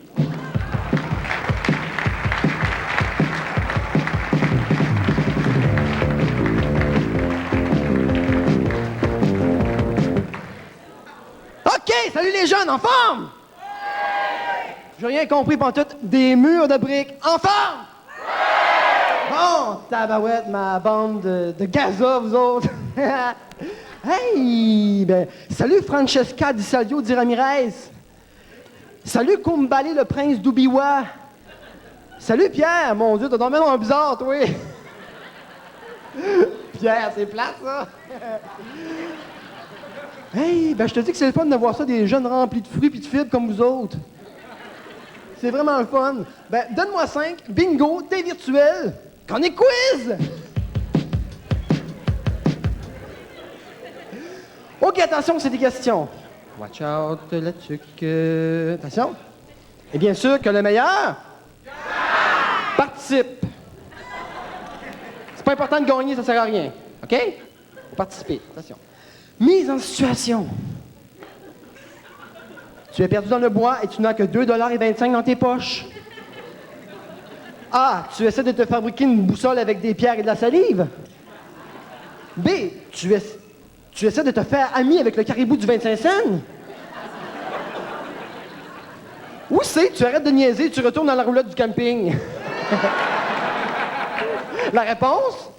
OK, salut les jeunes, en forme? J'ai rien compris pantoute. Des murs de briques, en forme? Bon, tabarouette, ma bande de Gaza, vous autres. Hey, ben, salut Francesca Di Salvio Di Ramirez. Salut Kumbale, le prince d'Ubiwa. Salut Pierre, mon Dieu, t'as dormi dans un bizarre, toi. Pierre, c'est plate, ça. Hey, ben je te dis que c'est le fun de voir ça, des jeunes remplis de fruits et de fibres comme vous autres. C'est vraiment le fun. Ben, donne-moi 5, bingo, t'es virtuel, qu'on est quiz! OK, attention, c'est des questions. Watch out, la tuque. Attention. Et bien sûr que le meilleur participe. C'est pas important de gagner, ça sert à rien. OK? Faut participer. Attention. Mise en situation. Tu es perdu dans le bois et tu n'as que 2,25 $ dans tes poches. A. Tu essaies de te fabriquer une boussole avec des pierres et de la salive. B. Tu essaies de te faire ami avec le caribou du 25 cents. Ou C. Tu arrêtes de niaiser et tu retournes dans la roulotte du camping. La réponse?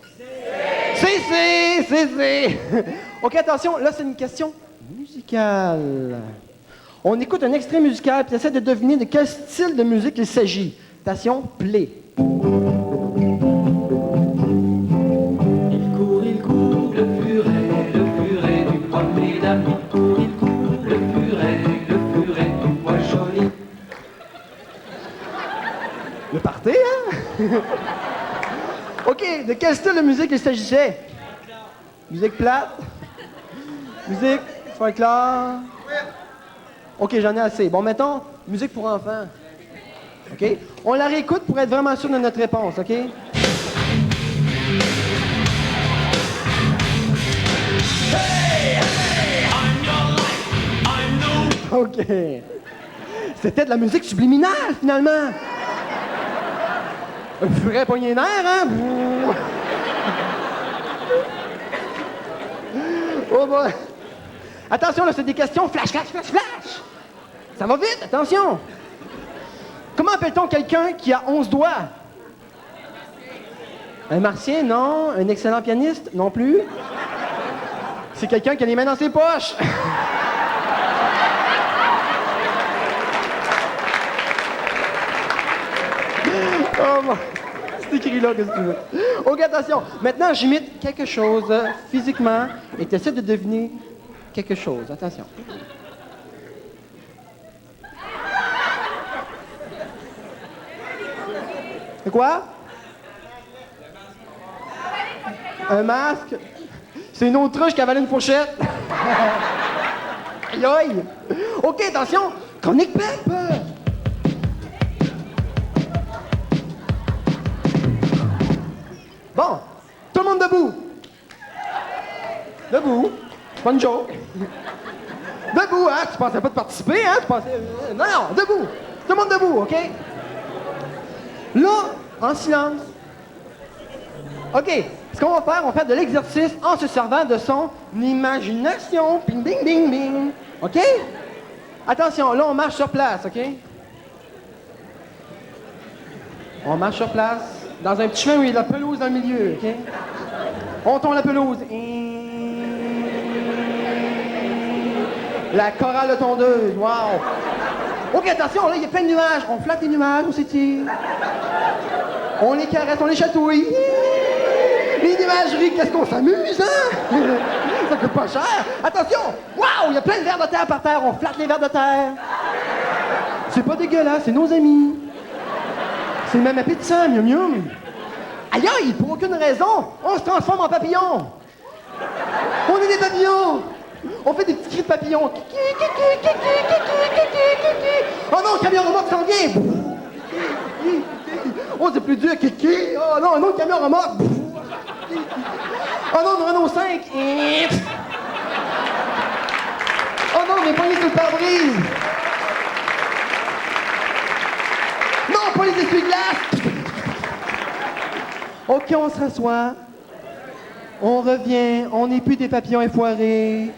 C'est. OK, attention, là, c'est une question musicale. On écoute un extrait musical puis essaie de deviner de quel style de musique il s'agit. Attention, play. Il court, le furet du bois d'amis. Il court, le furet du bois joli. Le party, hein? OK, de quel style de musique il s'agissait? Musique plate? Musique folklore? OK, j'en ai assez. Bon, mettons, musique pour enfants. OK? On la réécoute pour être vraiment sûr de notre réponse, OK? OK. C'était de la musique subliminale, finalement. Un furet poigné les nerfs, hein? Oh boy. Attention, là, c'est des questions flash, flash, flash, flash. Ça va vite, attention. Comment appelle-t-on quelqu'un qui a 11 doigts? Un martien, non. Un excellent pianiste, non plus. C'est quelqu'un qui a les mains dans ses poches. Oh mon... C'est écrit là, qu'est-ce que tu veux? OK, attention. Maintenant, j'imite quelque chose physiquement et tu essaies de deviner quelque chose. Attention. C'est quoi? Un masque. C'est une autruche qui avale une fourchette. Aïe aïe. OK, attention. Chronique PEP. Bon, tout le monde debout. Debout. C'est pas une joke. Debout, hein? Tu pensais pas de participer, hein? Tu pensais... Non, non, debout. Tout le monde debout, OK? Là, en silence. OK, ce qu'on va faire, on va faire de l'exercice en se servant de son imagination. Bing, bing, bing, bing. OK? Attention, là, on marche sur place, OK? On marche sur place, dans un petit chemin où il y a de la pelouse dans le milieu, OK? On tourne la pelouse. La chorale de tondeuse, wow! OK, attention, là, il y a plein de nuages. On flatte les nuages, on s'étire. On les caresse, on les chatouille. Les imageries, qu'est-ce qu'on s'amuse, hein? Ça coûte pas cher. Attention! Wow! Il y a plein de vers de terre par terre. On flatte les vers de terre. C'est pas dégueulasse, c'est nos amis. C'est même appétissant, miam miam. Aïe aïe, pour aucune raison, on se transforme en papillon. On est des papillons. On fait des petits cris de papillons. Oh non, le camion remorque s'en vient. Oh, c'est plus dur. Oh non, un autre camion remorque. Oh non, une Renault 5. Oh non, mes poignets sur le pare-brise. Non, pas les essuie-glaces. OK, on se rassoit. On revient. On n'est plus des papillons effoirés.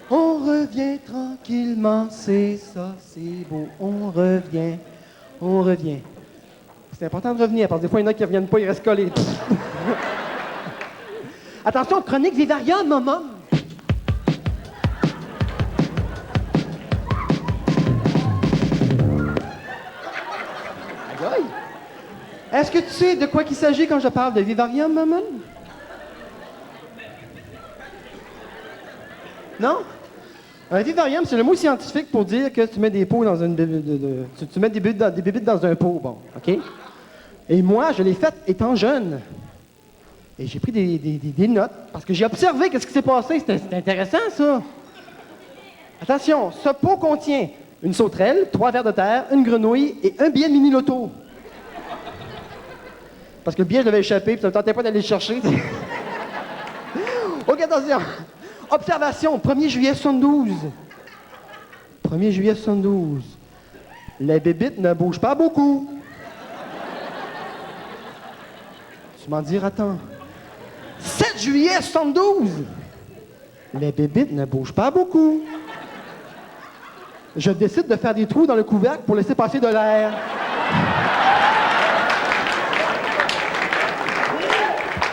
On revient tranquillement. C'est ça, c'est beau. On revient. On revient. C'est important de revenir, parce que des fois, il y en a qui ne reviennent pas, ils restent collés. Attention, chronique vivarium, maman. Aïe aïe. Est-ce que tu sais de quoi il s'agit quand je parle de vivarium, maman? Non? Un vivarium, c'est le mot scientifique pour dire que tu mets des pots dans une... tu mets des bébites dans un pot, bon, OK? Et moi, je l'ai fait étant jeune. Et j'ai pris des notes, parce que j'ai observé qu'est-ce qui s'est passé. C'était intéressant, ça. Attention, ce pot contient une sauterelle, 3 vers de terre, une grenouille et un billet de mini-loto. Parce que le billet, je l'avais échappé, puis ça ne me tentait pas d'aller le chercher. OK, attention. Observation, 1er juillet 72. 1er juillet 72. Les bébites ne bougent pas beaucoup. Tu m'en diras tant. 7 juillet 72. Les bébites ne bougent pas beaucoup. Je décide de faire des trous dans le couvercle pour laisser passer de l'air.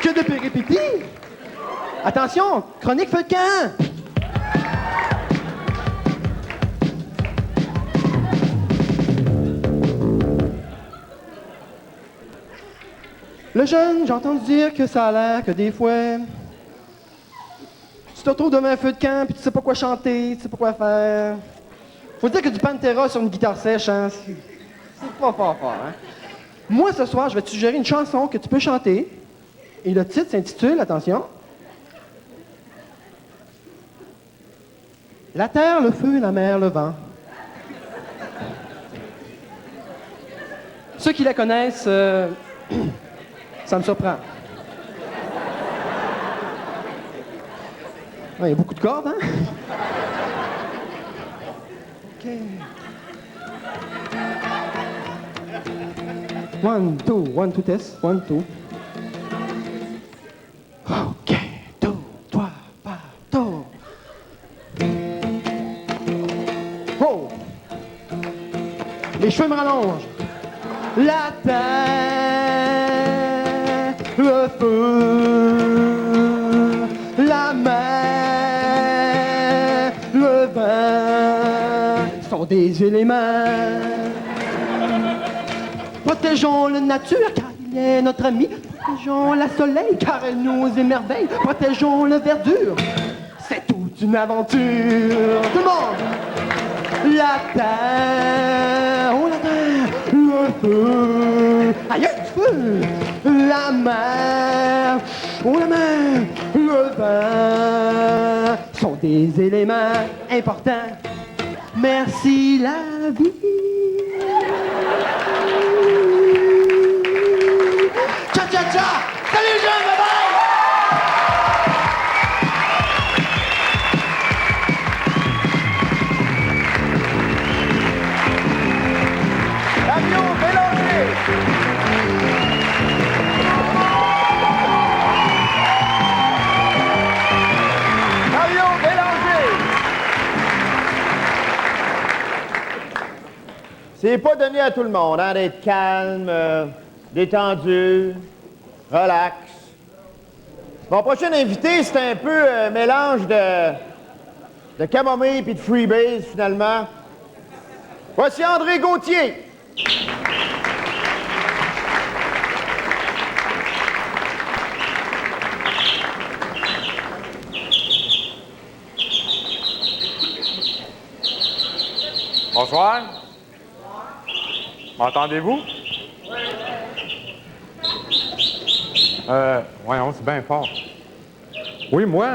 Que de péripéties! Attention, chronique feu de camp! Le jeune, j'ai entendu dire que ça a l'air que des fois, tu te retrouves devant un feu de camp puis tu sais pas quoi chanter, tu sais pas quoi faire. Faut dire que du Pantera sur une guitare sèche, hein, c'est pas fort, hein. Moi, ce soir, je vais te suggérer une chanson que tu peux chanter. Et le titre s'intitule, attention, La terre, le feu, la mer, le vent. Ceux qui la connaissent, ça me surprend. Il y a beaucoup de cordes, hein? OK. 1, 2, 1, 2, test. 1, 2. OK. 2, 3, partout. Oh! Les cheveux me rallongent. La terre, le feu, la mer, le vent sont des éléments. Protégeons la nature car il est notre ami. Protégeons la soleil car elle nous émerveille. Protégeons la verdure, c'est toute une aventure. Tout le monde! La terre, oh la terre, le feu, aïe, le feu, la mer, ou la mer, le vent sont des éléments importants. Merci la vie. Ciao, ciao, ciao! Salut les jeunes, bye bye! Mario Bélanger! Mario Bélanger! C'est pas donné à tout le monde, hein, d'être calme, détendu, relax. Mon prochain invité, c'est un peu un mélange de camomille puis de freebase, finalement. Voici André Gauthier. Bonsoir. M'entendez-vous? Voyons, c'est bien fort. Oui, moi,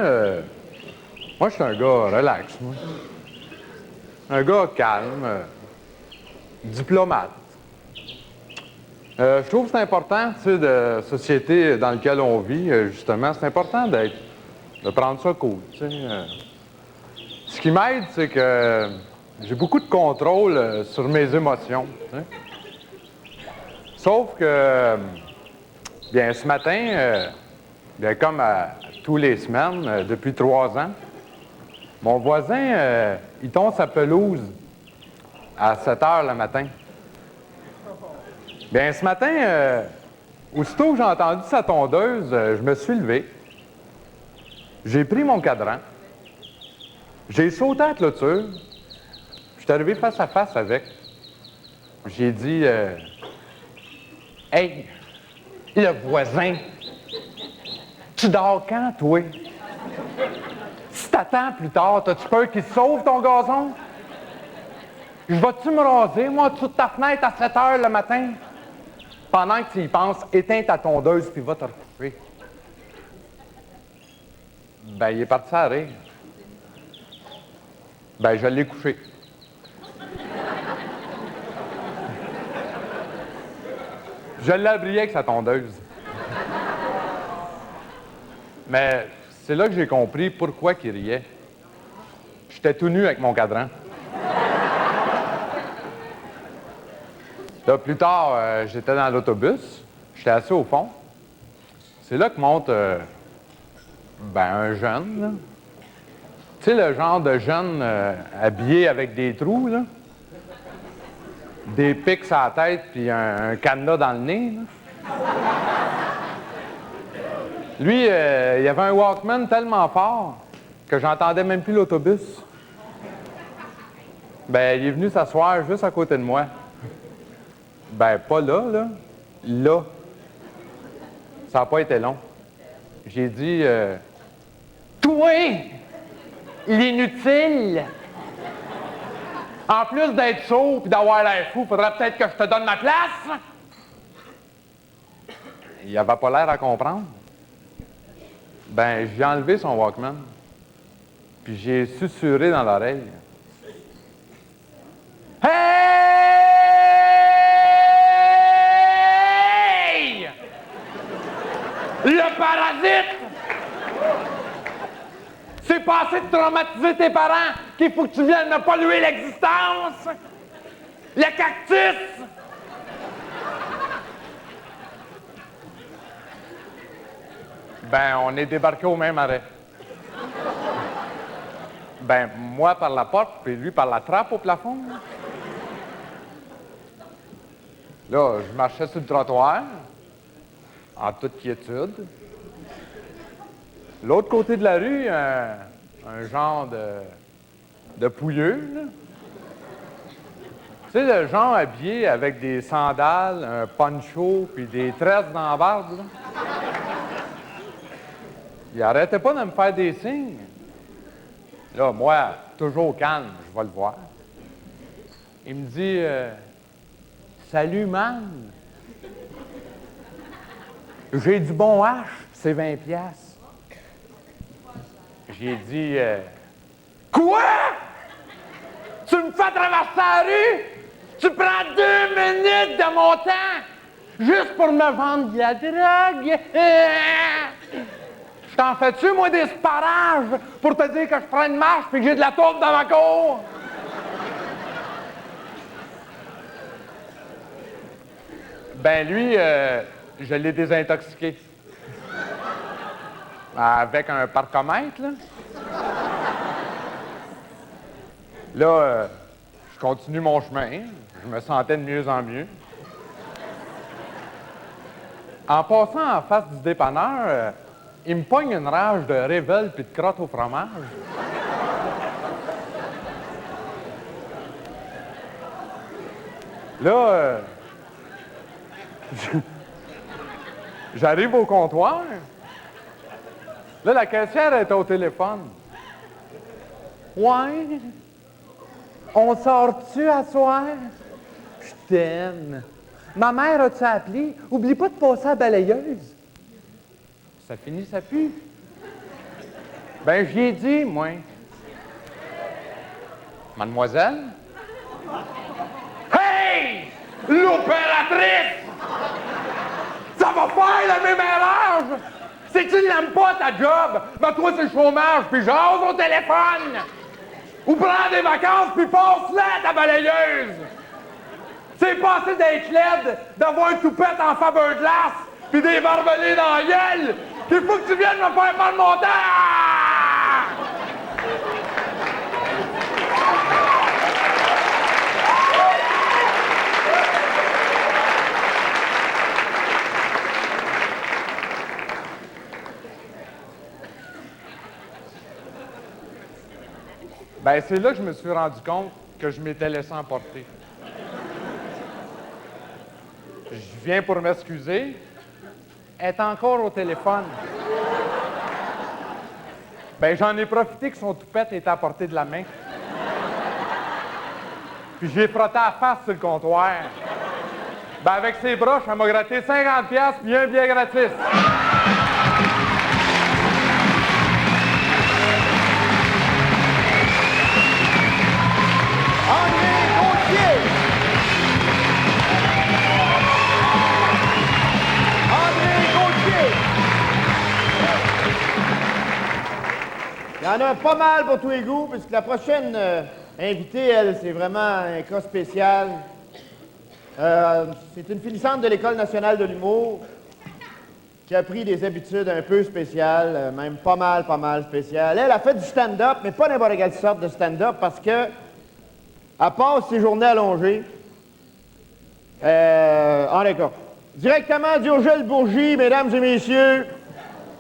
je suis un gars relax, moi. Un gars calme, diplomate. Je trouve que c'est important, tu sais, de la société dans laquelle on vit, justement, c'est important de prendre ça cool, tu sais. Ce qui m'aide, c'est que j'ai beaucoup de contrôle sur mes émotions, tu sais. Sauf que, bien, ce matin, bien, comme à tous les semaines, depuis 3 ans, mon voisin, il tombe sa pelouse à 7 heures le matin. Bien, ce matin, aussitôt que j'ai entendu sa tondeuse, je me suis levé. J'ai pris mon cadran. J'ai sauté à la clôture. Je suis arrivé face à face avec. J'ai dit, hey, le voisin, tu dors quand, toi? Si t'attends plus tard, t'as-tu peur qu'il sauve ton gazon? Je vais-tu me raser, moi, dessous de ta fenêtre à 7 heures le matin? Pendant que tu y penses, éteins ta tondeuse puis va te recoucher. Ben, il est parti à rire. Ben, je l'ai couché. Je l'ai abrié avec sa tondeuse. Mais c'est là que j'ai compris pourquoi il riait. J'étais tout nu avec mon cadran. Là, plus tard, j'étais dans l'autobus. J'étais assis au fond. C'est là que monte un jeune, là. Tu sais, le genre de jeune habillé avec des trous, là. Des pics à la tête puis un cadenas dans le nez, là. Lui, il avait un Walkman tellement fort que j'entendais même plus l'autobus. Ben, il est venu s'asseoir juste à côté de moi. Ben, pas là, là. Là. Ça n'a pas été long. J'ai dit, toi, l'inutile! En plus d'être sourd et d'avoir l'air fou, faudrait peut-être que je te donne ma place! Il avait pas l'air à comprendre. Ben, j'ai enlevé son Walkman, puis j'ai susurré dans l'oreille. Hey! Le parasite! C'est pas assez de traumatiser tes parents qu'il faut que tu viennes me polluer l'existence! Le cactus! Ben, on est débarqué au même arrêt. Ben, moi par la porte, puis lui par la trappe au plafond. Là, je marchais sur le trottoir, en toute quiétude. L'autre côté de la rue, un genre de pouilleux, là. Tu sais, le genre habillé avec des sandales, un poncho, puis des tresses dans la barbe, là. Il arrêtait pas de me faire des signes. Là, moi, toujours calme, je vais le voir. Il me dit « Salut, man! » J'ai du bon H, c'est 20 piastres. J'ai dit, quoi? Tu me fais traverser la rue? Tu prends 2 minutes de mon temps juste pour me vendre de la drogue? Je t'en fais-tu, moi, des parages pour te dire que je prends une marche puis que j'ai de la taupe dans ma cour? Ben lui, je l'ai désintoxiqué. Avec un parcomètre, là. Là, je continue mon chemin. Je me sentais de mieux en mieux. En passant en face du dépanneur, il me pogne une rage de révèle puis de crotte au fromage. Là, j'arrive au comptoir. Là, la caissière est au téléphone. Ouais. On sort-tu à soir? Je t'aime. Ma mère a-tu appelé? Oublie pas de passer à la balayeuse. Ça finit, ça pue. Ben, j'y ai dit, moi. Mademoiselle? Hey! L'opératrice! Ça va faire la même erreur! C'est que tu n'aimes pas ta job! Ben, toi, c'est le chômage, puis j'ose au téléphone! Ou prends des vacances, puis passe-la, ta balayeuse! C'est pas assez d'être laide, d'avoir une toupette en faveur de glace, puis des barbelés dans la gueule! Il faut que tu viennes me faire prendre mon temps! Ben, c'est là que je me suis rendu compte que je m'étais laissé emporter. Je viens pour m'excuser. Elle est encore au téléphone. Ben, j'en ai profité que son toupette était à portée de la main. Puis j'ai frotté la face sur le comptoir. Ben, avec ses broches, elle m'a gratté 50$ puis un billet gratis. Il y en a pas mal pour tous les goûts, puisque la prochaine invitée, elle, c'est vraiment un cas spécial. C'est une finissante de l'École nationale de l'humour qui a pris des habitudes un peu spéciales, même pas mal spéciales. Elle a fait du stand-up, mais pas n'importe quelle sorte de stand-up, parce que elle passe ses journées allongées. En école. Directement d'Urgel-Bourgie, mesdames et messieurs,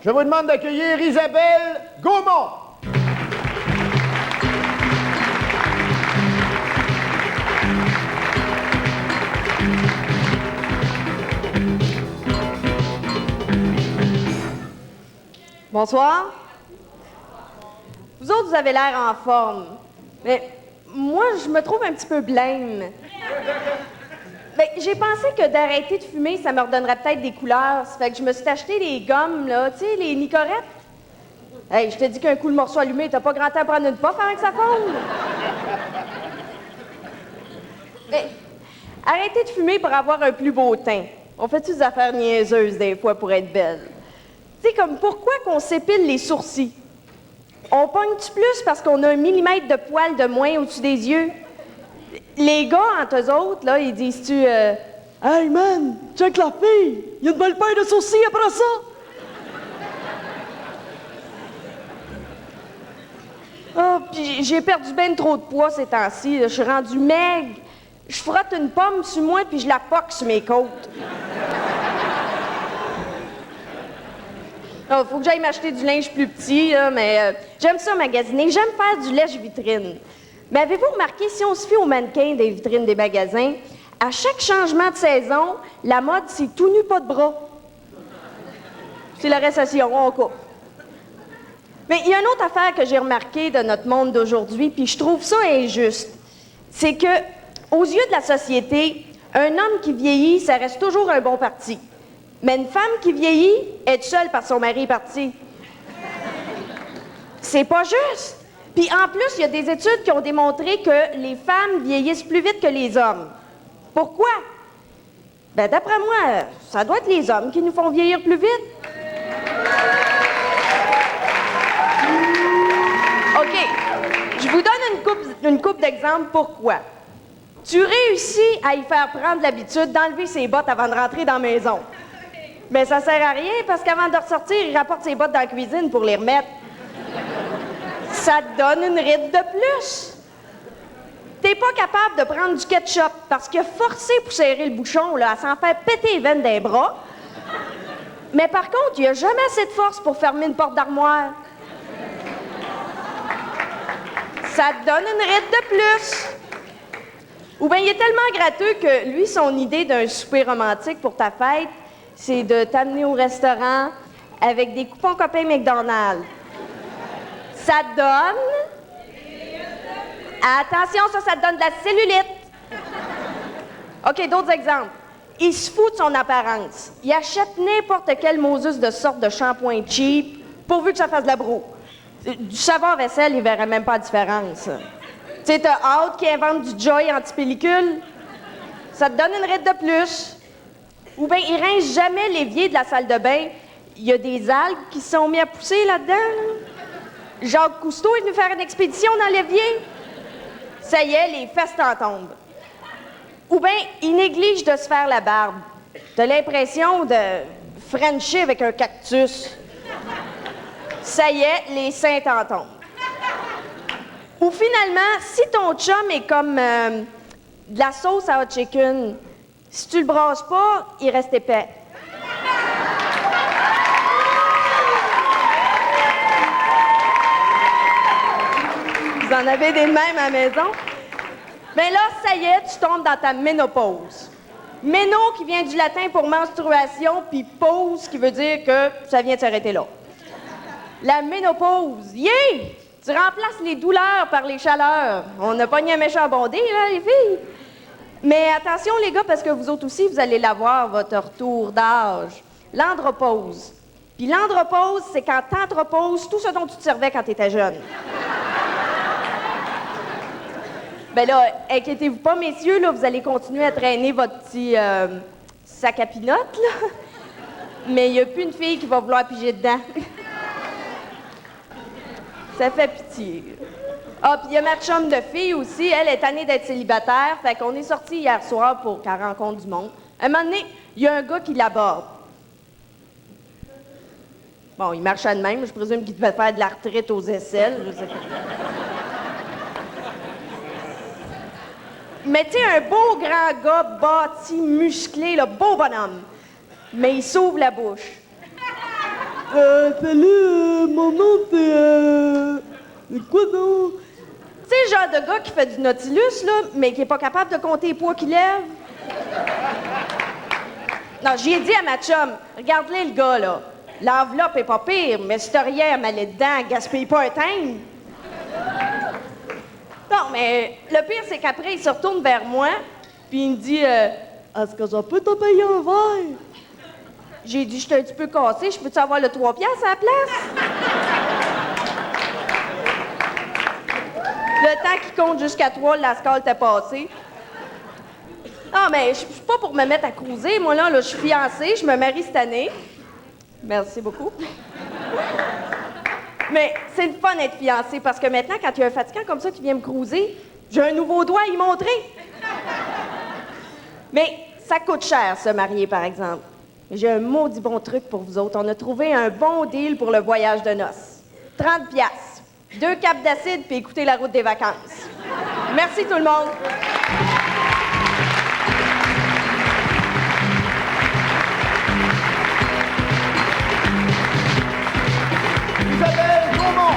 je vous demande d'accueillir Isabelle Gaumont. Bonsoir. Vous autres, vous avez l'air en forme. Mais moi, je me trouve un petit peu blême. Ben, j'ai pensé que d'arrêter de fumer, ça me redonnerait peut-être des couleurs. Ça fait que je me suis acheté des gommes, là, tu sais, les Nicorettes. Hey, je te dis qu'un coup le morceau allumé, t'as pas grand temps à prendre une puff avant que ça fonde. Ben, arrêtez de fumer pour avoir un plus beau teint. On fait-tu des affaires niaiseuses des fois pour être belle? Tu sais, comme pourquoi qu'on s'épile les sourcils? On pogne-tu plus parce qu'on a 1 millimètre de poil de moins au-dessus des yeux? Les gars, entre eux autres, là, ils disent-tu Hey man, check la fille! Il y a une belle paire de sourcils après ça! Ah, puis j'ai perdu ben trop de poids ces temps-ci. Je suis rendue maigre. Je frotte une pomme sur moi puis je la poque sur mes côtes. Il faut que j'aille m'acheter du linge plus petit, là, mais j'aime ça magasiner. J'aime faire du lèche-vitrine. Mais avez-vous remarqué, si on se fie aux mannequins des vitrines des magasins, à chaque changement de saison, la mode, c'est tout nu, pas de bras. C'est la récession, on coupe. Mais il y a une autre affaire que j'ai remarquée de notre monde d'aujourd'hui, puis je trouve ça injuste. C'est que, aux yeux de la société, un homme qui vieillit, ça reste toujours un bon parti. Mais une femme qui vieillit est seule parce que son mari est parti. C'est pas juste. Puis en plus, il y a des études qui ont démontré que les femmes vieillissent plus vite que les hommes. Pourquoi? Ben d'après moi, ça doit être les hommes qui nous font vieillir plus vite. OK. Je vous donne une coupe d'exemples pourquoi. Tu réussis à y faire prendre l'habitude d'enlever ses bottes avant de rentrer dans la maison. Mais ça sert à rien parce qu'avant de ressortir, il rapporte ses bottes dans la cuisine pour les remettre. Ça te donne une ride de plus. T'es pas capable de prendre du ketchup parce que forcé pour serrer le bouchon, là, à s'en faire péter les veines des bras. Mais par contre, il n'y a jamais assez de force pour fermer une porte d'armoire. Ça te donne une ride de plus. Ou bien il est tellement gratteux que lui, son idée d'un souper romantique pour ta fête, c'est de t'amener au restaurant avec des coupons copains McDonald's. Ça te donne... Attention, ça te donne de la cellulite. OK, d'autres exemples. Il se fout de son apparence. Il achète n'importe quel Moses de sorte de shampoing cheap, pourvu que ça fasse de la broue. Du savon à vaisselle, il verrait même pas la différence. Tu sais, t'as hâte qui invente du Joy anti-pellicule. Ça te donne une ride de plus. Ou bien, il rince jamais l'évier de la salle de bain. Il y a des algues qui se sont mis à pousser là-dedans. Là. Jacques Cousteau est venu faire une expédition dans l'évier. Ça y est, les fesses t'en tombent. Ou bien, il néglige de se faire la barbe. T'as l'impression de frencher avec un cactus. Ça y est, les seins t'en tombent. Ou finalement, si ton chum est comme de la sauce à hot chicken, si tu le brasses pas, il reste épais. Vous en avez des mêmes à la maison? Bien là, ça y est, tu tombes dans ta ménopause. Méno qui vient du latin pour menstruation, puis pause qui veut dire que ça vient de s'arrêter là. La ménopause, yeah! Tu remplaces les douleurs par les chaleurs. On a pogné un méchant bondé, là, les filles. Mais attention, les gars, parce que vous autres aussi, vous allez l'avoir, votre retour d'âge. L'andropause. Puis l'andropause, c'est quand t'entreposes tout ce dont tu te servais quand t'étais jeune. Ben là, inquiétez-vous pas, messieurs, là, vous allez continuer à traîner votre petit sac à pinottes, là. Mais il n'y a plus une fille qui va vouloir piger dedans. Ça fait pitié. Ah, puis il y a ma chum de fille aussi. Elle est tannée d'être célibataire. Fait qu'on est sortis hier soir pour qu'elle rencontre du monde. À un moment donné, il y a un gars qui l'aborde. Bon, il marchait de même. Je présume qu'il devait faire de l'arthrite aux aisselles. Je sais pas. Mais tu sais, un beau grand gars bâti, musclé, là, beau bonhomme. Mais il s'ouvre la bouche. Salut, mon nom c'est quoi donc? Tu sais, le genre de gars qui fait du Nautilus, là, mais qui est pas capable de compter les poids qu'il lève. Non, j'y ai dit à ma chum, regarde-le le gars, là. L'enveloppe est pas pire, mais si t'as rien à m'aller dedans, gaspille pas un thème. Non, mais le pire, c'est qu'après, il se retourne vers moi, puis il me dit est-ce que je peux te payer un verre? J'ai dit, je suis un petit peu cassé, je peux-tu avoir le 3 piastres à la place? Le temps qu'il compte jusqu'à 3, la scale t'est passée. Non, mais je suis pas pour me mettre à cruiser. Moi, là, je suis fiancée, je me marie cette année. Merci beaucoup. Mais c'est le fun d'être fiancée, parce que maintenant, quand il y a un fatigant comme ça qui vient me cruiser, j'ai un nouveau doigt à y montrer. Mais ça coûte cher, se marier, par exemple. J'ai un maudit bon truc pour vous autres. On a trouvé un bon deal pour le voyage de noces. 30 piastres. 2 capes d'acide, puis écoutez la route des vacances. Merci tout le monde. Isabelle Gaumont.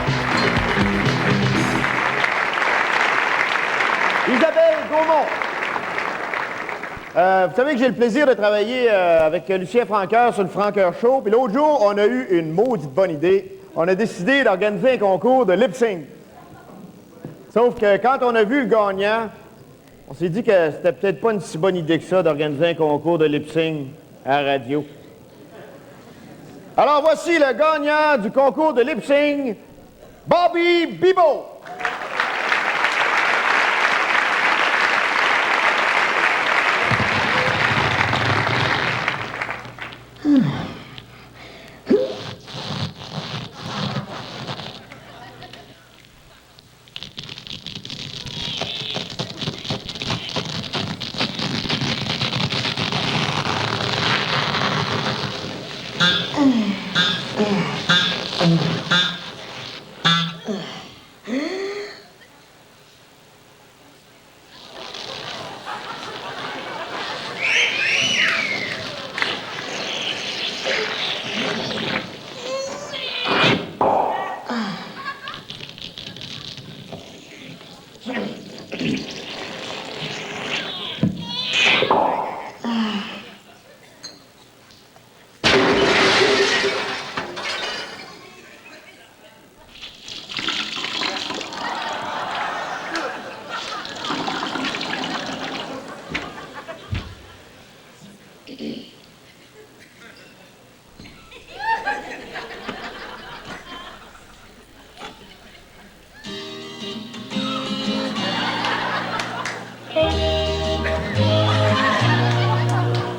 Isabelle Gaumont. Vous savez que j'ai le plaisir de travailler avec Lucien Franqueur sur le Franqueur Show. Puis l'autre jour, on a eu une maudite bonne idée. On a décidé d'organiser un concours de lip-sync. Sauf que quand on a vu le gagnant, on s'est dit que c'était peut-être pas une si bonne idée que ça d'organiser un concours de lip-sync à la radio. Alors voici le gagnant du concours de lip-sync, Bobby Bibo.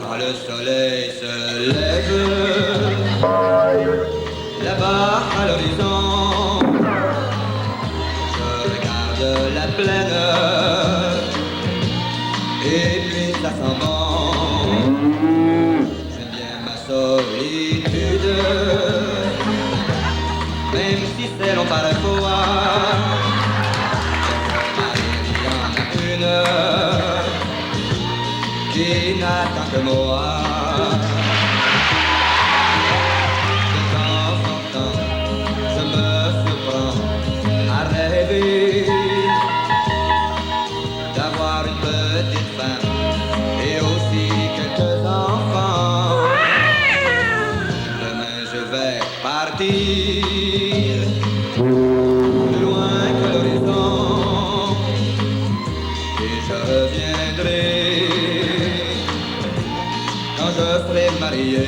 Quand le soleil se lève, là-bas à l'horizon, je regarde la plaine, et puis ça sent bon. J'aime bien ma solitude, même si c'est long parfois. Il y en a une qui n'attend que moi. De temps en temps, je me surprends à rêver d'avoir une petite femme et aussi quelques enfants. Demain je vais partir plus loin que l'horizon et je reviendrai quand je serai marié.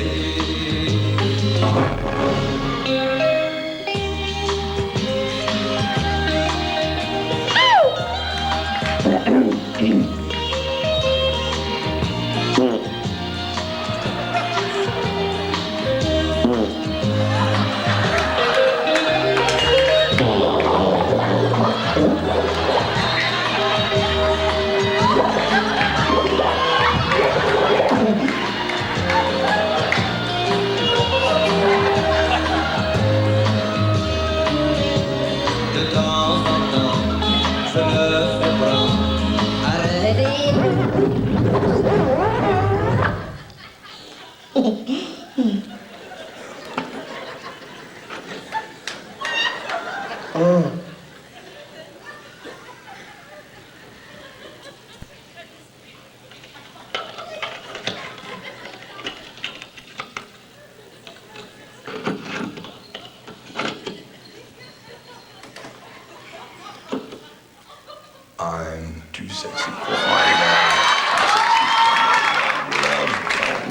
De temps en temps, je me surprends à rêver. I'm too sexy for my love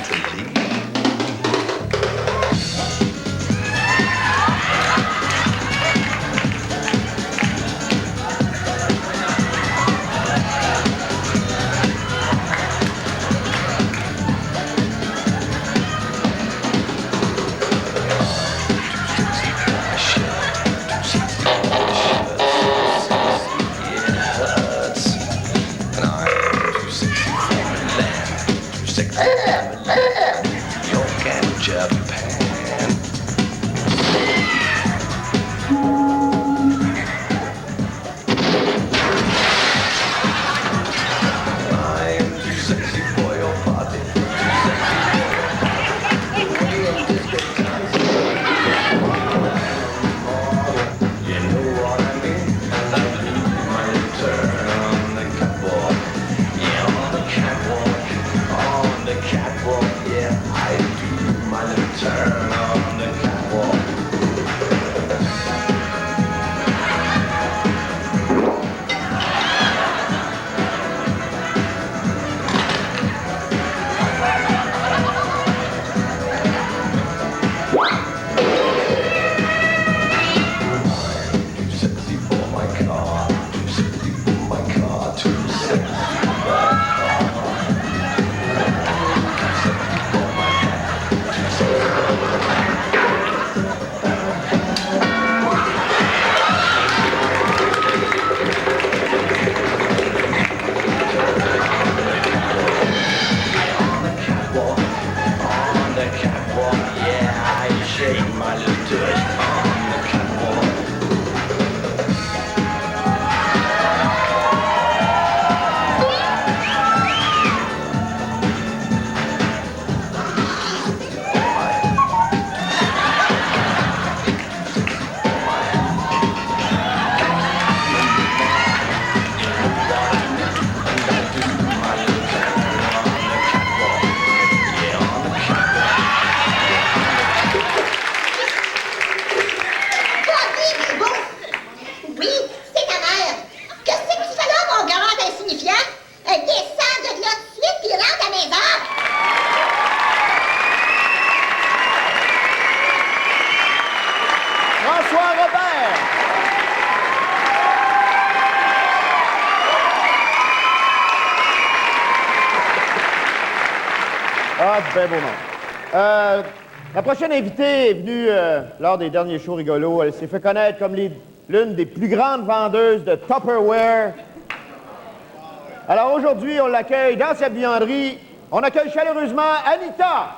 to leave. Catwalk, yeah, I do my little Ah, ben beau monde. La prochaine invitée est venue lors des derniers shows rigolos. Elle s'est fait connaître comme l'une des plus grandes vendeuses de Tupperware. Alors aujourd'hui, on l'accueille dans sa buanderie. On accueille chaleureusement Anita.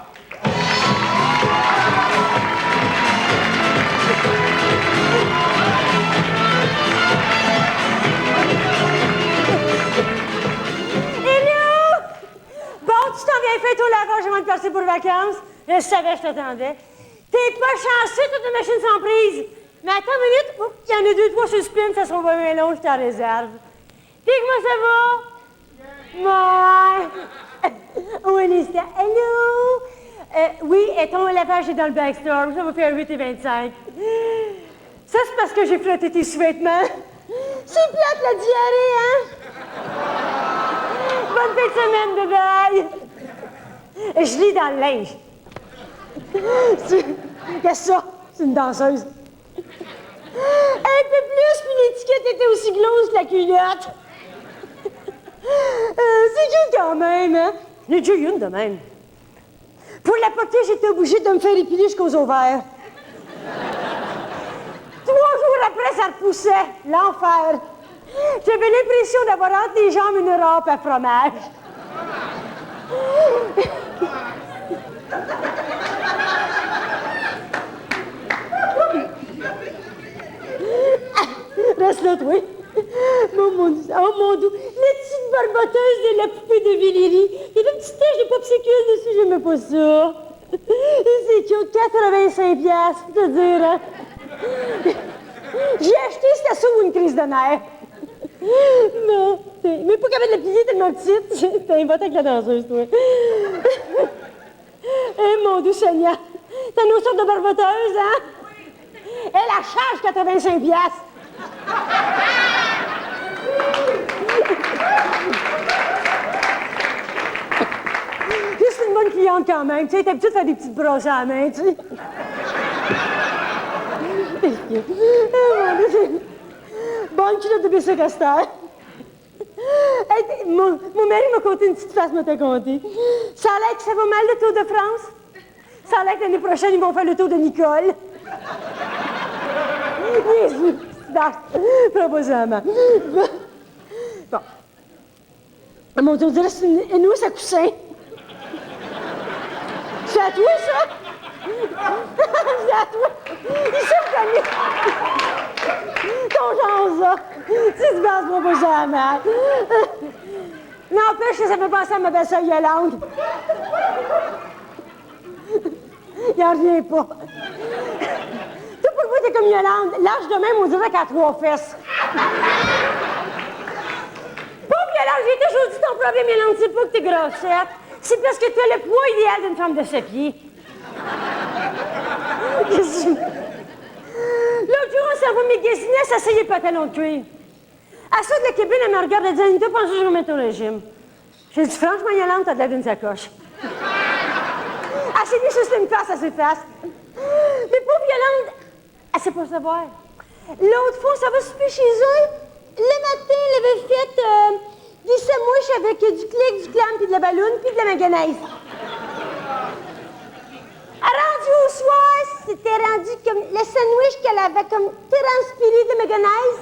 Tu t'en viens fêter au lavage avant de partir pour les vacances? Je savais, je t'attendais. T'es pas chanceux, toute une machine sans prise. Mais attends une minute, il y en a 2, 3 sur le spin, ça sera pas bien long, je t'en réserve. Puis comment ça va? Ouais. Oh, un instant. Allô? Oui, et ton lavage est dans le backstore. Ça va faire 8,25. Ça, c'est parce que j'ai frotté tes sous-vêtements. C'est plate, la diarrhée, hein? Bonne fin de semaine, bye-bye! Je lis dans le linge. Qu'est-ce que ça? C'est une danseuse. Un peu plus, puis l'étiquette était aussi grosse que la culotte. C'est cute quand même, hein? J'en ai déjà eu une de même. Pour la porter, j'étais obligée de me faire épiler jusqu'aux ovaires. 3 jours après, ça repoussait. L'enfer. J'avais l'impression d'avoir entre les jambes une râpe à fromage. Reste là, toi. Oh mon Dieu, la petite barboteuse de la poupée de Valérie. Il y a une petite tache de popsicle dessus, j'aimais pas ça. C'est cute, 85$, je te dire, hein. J'ai acheté, c'était ça ou une crise de nerfs. Non, mais pas capable de la plier tellement petite. T'as inventé avec la danseuse, toi. Eh, mon Dieu Seigneur. T'as une autre sorte de barboteuse, hein? Elle a charge 85$. C'est une bonne cliente quand même. Tu sais, t'es habituée de faire des petites brosses à la main, tu sais. Bonne culotte de Bessa Castor. Mon mari m'a conté une petite face, m'a conté. Ça a l'air que ça va mal le Tour de France. Ça a l'air que l'année prochaine, ils vont faire le Tour de Nicole. Proposablement. Bon. Mon Dieu, on dirait que c'est une housse à coussin. C'est à toi, ça? C'est à toi. Ils sont connus. Ton genre, ça. Tu te passes proposablement. N'empêche que ça fait penser à ma belle-sœur Yolande. Il en revient pas. Tout pour vous, t'es comme Yolande. L'âge de même, on dirait qu'elle a 3 fesses. Pauvre Yolande, j'ai toujours dit ton problème, Yolande, c'est pas que t'es grossette. C'est parce que tu as le poids idéal d'une femme de 7 pieds. L'autre jour, on s'en va magasiner, elle s'asseyait le pantalon de cuir. À ça de la cabine, elle me regarde, elle dit, Anita, pense que je vais mettre au régime. J'ai dit, franchement, Yolande, t'as de l'air d'une sacoche. Elle s'est dit, juste une face à ses faces. Mais pauvre Yolande, elle sait pas savoir. L'autre fois, ça va souper chez eux. Le matin, elle avait fait des sandwichs avec du clic, du clam, puis de la balloune, puis de la mayonnaise. Rendu au soir, c'était rendu comme le sandwich qu'elle avait comme transpiré de mayonnaise.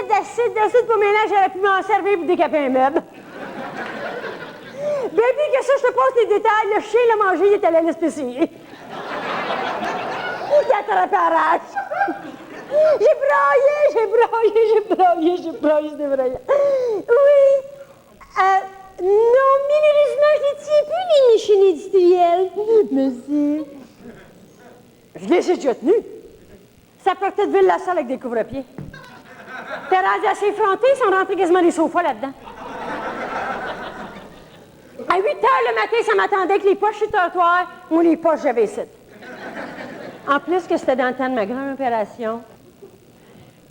D'acide pour ménage, j'aurais pu m'en servir pour décaper un meuble. Baby, que ça, je te passe les détails. Le chien l'a mangé, il est allé à l'espécier. Il a attrapé à rage. J'ai braillé, c'était vrai. Oui. Non, malheureusement, je ne tiens plus les machines industrielles. Merci. Je les ai déjà tenues. Ça partait de Ville-la-Salle avec des couvre-pieds. T'es rendu assez effronté, ils sont rentrés quasiment des sofas là-dedans. À 8 heures le matin, ça m'attendait que les poches sur le trottoir. Moi, les poches, j'avais ici. En plus que c'était dans le temps de ma grande opération.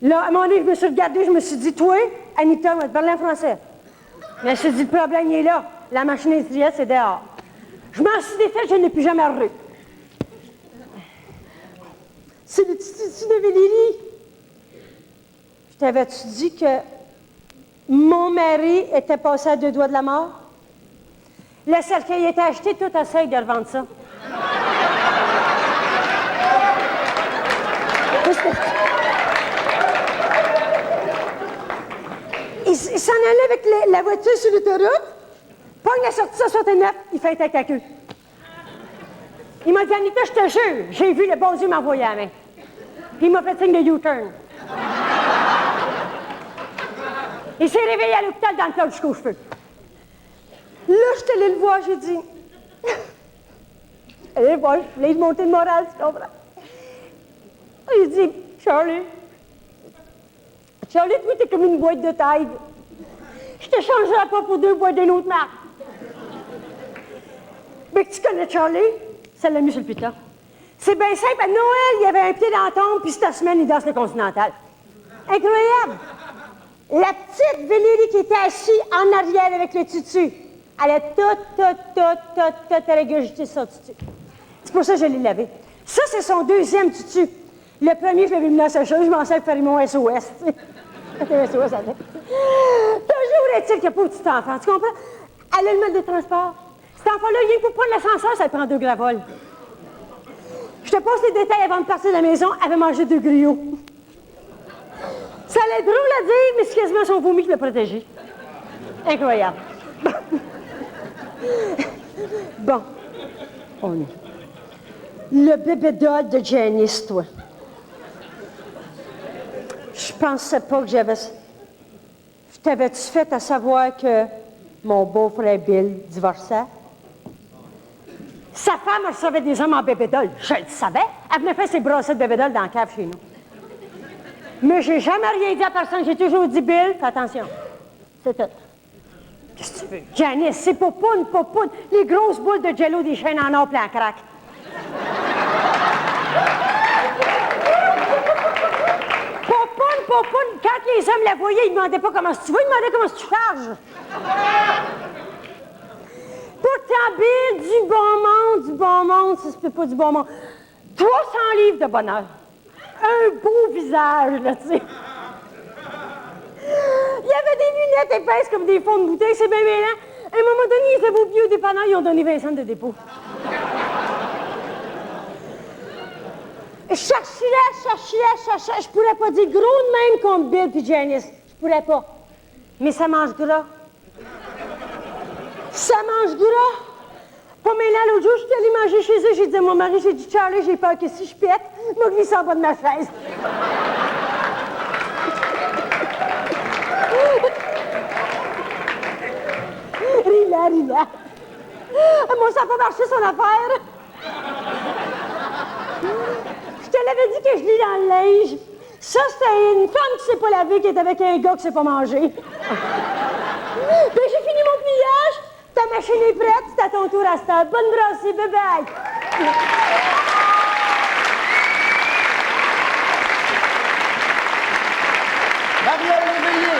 Là, à un moment donné, je me suis regardée, je me suis dit, toi, Anita, on va te parler en français. Mais je me suis dit, le problème, il est là. La machine industrielle, c'est dehors. Je m'en suis défaite, je n'ai plus jamais revu. C'est le petit de Valérie. Je t'avais-tu dit que mon mari était passé à 2 doigts de la mort? Le cercueil était acheté, tout essaye de revendre ça. Il s'en allait avec la voiture sur l'autoroute, pogne la sortie de 69, il fait un tête à queue. Il m'a dit, Anita, je te jure, j'ai vu le bon Dieu m'envoyer à la main. Puis il m'a fait signe de U-turn. Il s'est réveillé à l'hôpital dans le col jusqu'aux cheveux. Là, je suis allée le voir, j'ai dit... Allez, voir, je voulais monter le moral, tu comprends? J'ai dit, Charlie, toi, t'es comme une boîte de taille. Je te changerai pas pour 2 boîtes d'une autre marque. Mais tu connais Charlie? Ça l'a mis sur le piton. C'est bien simple. À Noël, il y avait un pied dans la tombe, puis cette semaine, il danse le Continental. Incroyable! La petite Valérie qui était assise en arrière avec le tutu, elle a tout régurgité son tutu. C'est pour ça que je l'ai lavé. Ça, c'est son 2e tutu. Le premier, je l'avais mis dans sa chose, je m'en sers pour faire mon SOS. SOS avec. Toujours est-il qu'il n'y a pas de petit enfant, tu comprends? Elle a le mode de transport. Cet enfant-là, il est pour prendre l'ascenseur, ça prend 2 gravoles. Je te passe les détails avant de partir de la maison, elle avait mangé 2 griots. Ça allait drôle à dire, mais c'est quasiment son vomi qui l'a protégé. Incroyable. Bon. On est. Le bébé doll de Janice, toi. Je pensais pas que j'avais... T'avais-tu fait à savoir que mon beau-frère Bill divorçait? Sa femme recevait des hommes en bébé doll. Je le savais. Elle venait faire ses brossettes de bébé doll dans la cave chez nous. Mais j'ai jamais rien dit à personne. J'ai toujours dit, Bill, fais attention. C'est tout. Qu'est-ce que tu veux? Janice, c'est popoune. Les grosses boules de jello des chaînes en or plein crack. Popoune. Quand les hommes la voyaient, ils ne demandaient pas comment tu vas, ils demandaient comment tu charges. Pourtant, Bill, du bon monde, ça se peut pas du bon monde. 300 livres de bonheur. Un beau visage, là, tu sais. Il y avait des lunettes épaisses comme des fonds de bouteille, c'est bien mélant. À un moment donné, ils étaient beaux vieux dépanneurs, ils ont donné 20 cents de dépôt. Je cherchais. Je pourrais pas dire gros de même contre Bill puis Janice. Je pourrais pas. Mais ça mange gras. Ça mange gras. Pas maintenant, l'autre jour, je suis allée manger chez eux. J'ai dit à mon mari, j'ai dit, Charlie, j'ai peur que si je pète, je me glisse en bas de ma chaise. Rila. Moi, ça n'a pas marché, son affaire. Je te l'avais dit que je lis dans le linge. Ça, c'était une femme qui ne s'est pas lavée, qui est avec un gars qui ne sait pas manger. Puis j'ai fini mon pliage. Ta machine est prête, c'est à ton tour à cette heure. Bonne brassée, bye-bye. Gabriel Léveillé.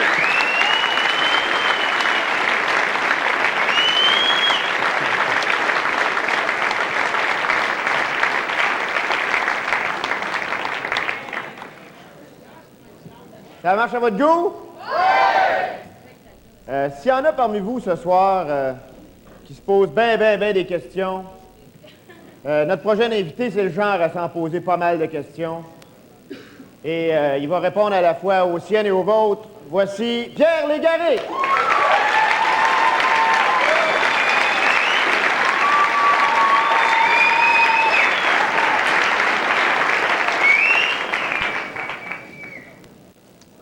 Ça marche à votre goût? Oui! S'il y en a parmi vous ce soir qui se posent bien des questions, notre prochain invité, c'est le genre à s'en poser pas mal de questions. Et il va répondre à la fois aux siennes et aux vôtres. Voici Pierre Légaré.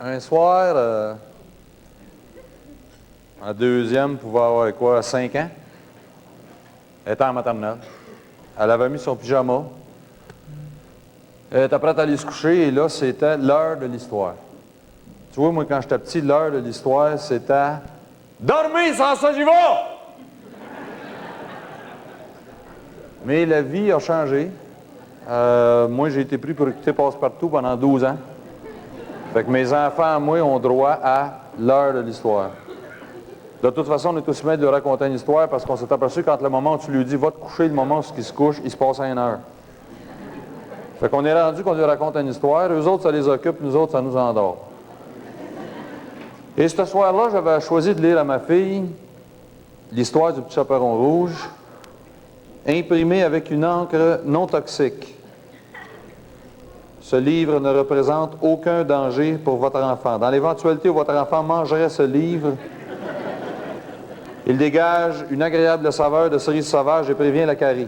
Un soir, en 2e, pouvait avoir quoi, 5 ans? Elle était en maternelle. Elle avait mis son pyjama. Elle était prête à aller se coucher et là, c'était l'heure de l'histoire. Tu vois, moi, quand j'étais petit, l'heure de l'histoire, c'était « Dormez, sans ça, j'y vais! » Mais la vie a changé. Moi, j'ai été pris pour écouter Passe-Partout pendant 12 ans. Fait que mes enfants, moi, ont droit à l'heure de l'histoire. De toute façon, on est aussi bien de lui raconter une histoire parce qu'on s'est aperçu quand le moment où tu lui dis « Va te coucher », le moment où il se couche, il se passe à 1 heure. Fait qu'on est rendu qu'on lui raconte une histoire. Eux autres, ça les occupe, nous autres, ça nous endort. Et ce soir-là, j'avais choisi de lire à ma fille l'histoire du petit chaperon rouge, imprimé avec une encre non toxique. Ce livre ne représente aucun danger pour votre enfant. Dans l'éventualité où votre enfant mangerait ce livre, il dégage une agréable saveur de cerise sauvage et prévient la carie.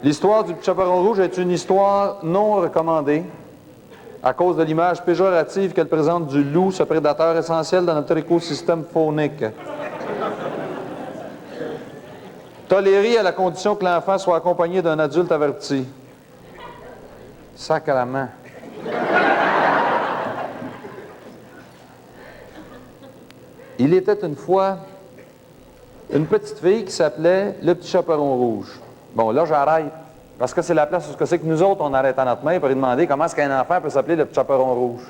L'histoire du petit chaperon rouge est une histoire non recommandée à cause de l'image péjorative qu'elle présente du loup, ce prédateur essentiel dans notre écosystème faunique. Tolérée à la condition que l'enfant soit accompagné d'un adulte averti. Sacrement. Il était une fois une petite fille qui s'appelait le petit chaperon rouge. Bon, là, j'arrête. Parce que c'est la place où c'est que nous autres, on arrête à notre main pour lui demander comment est-ce qu'un enfant peut s'appeler le petit chaperon rouge.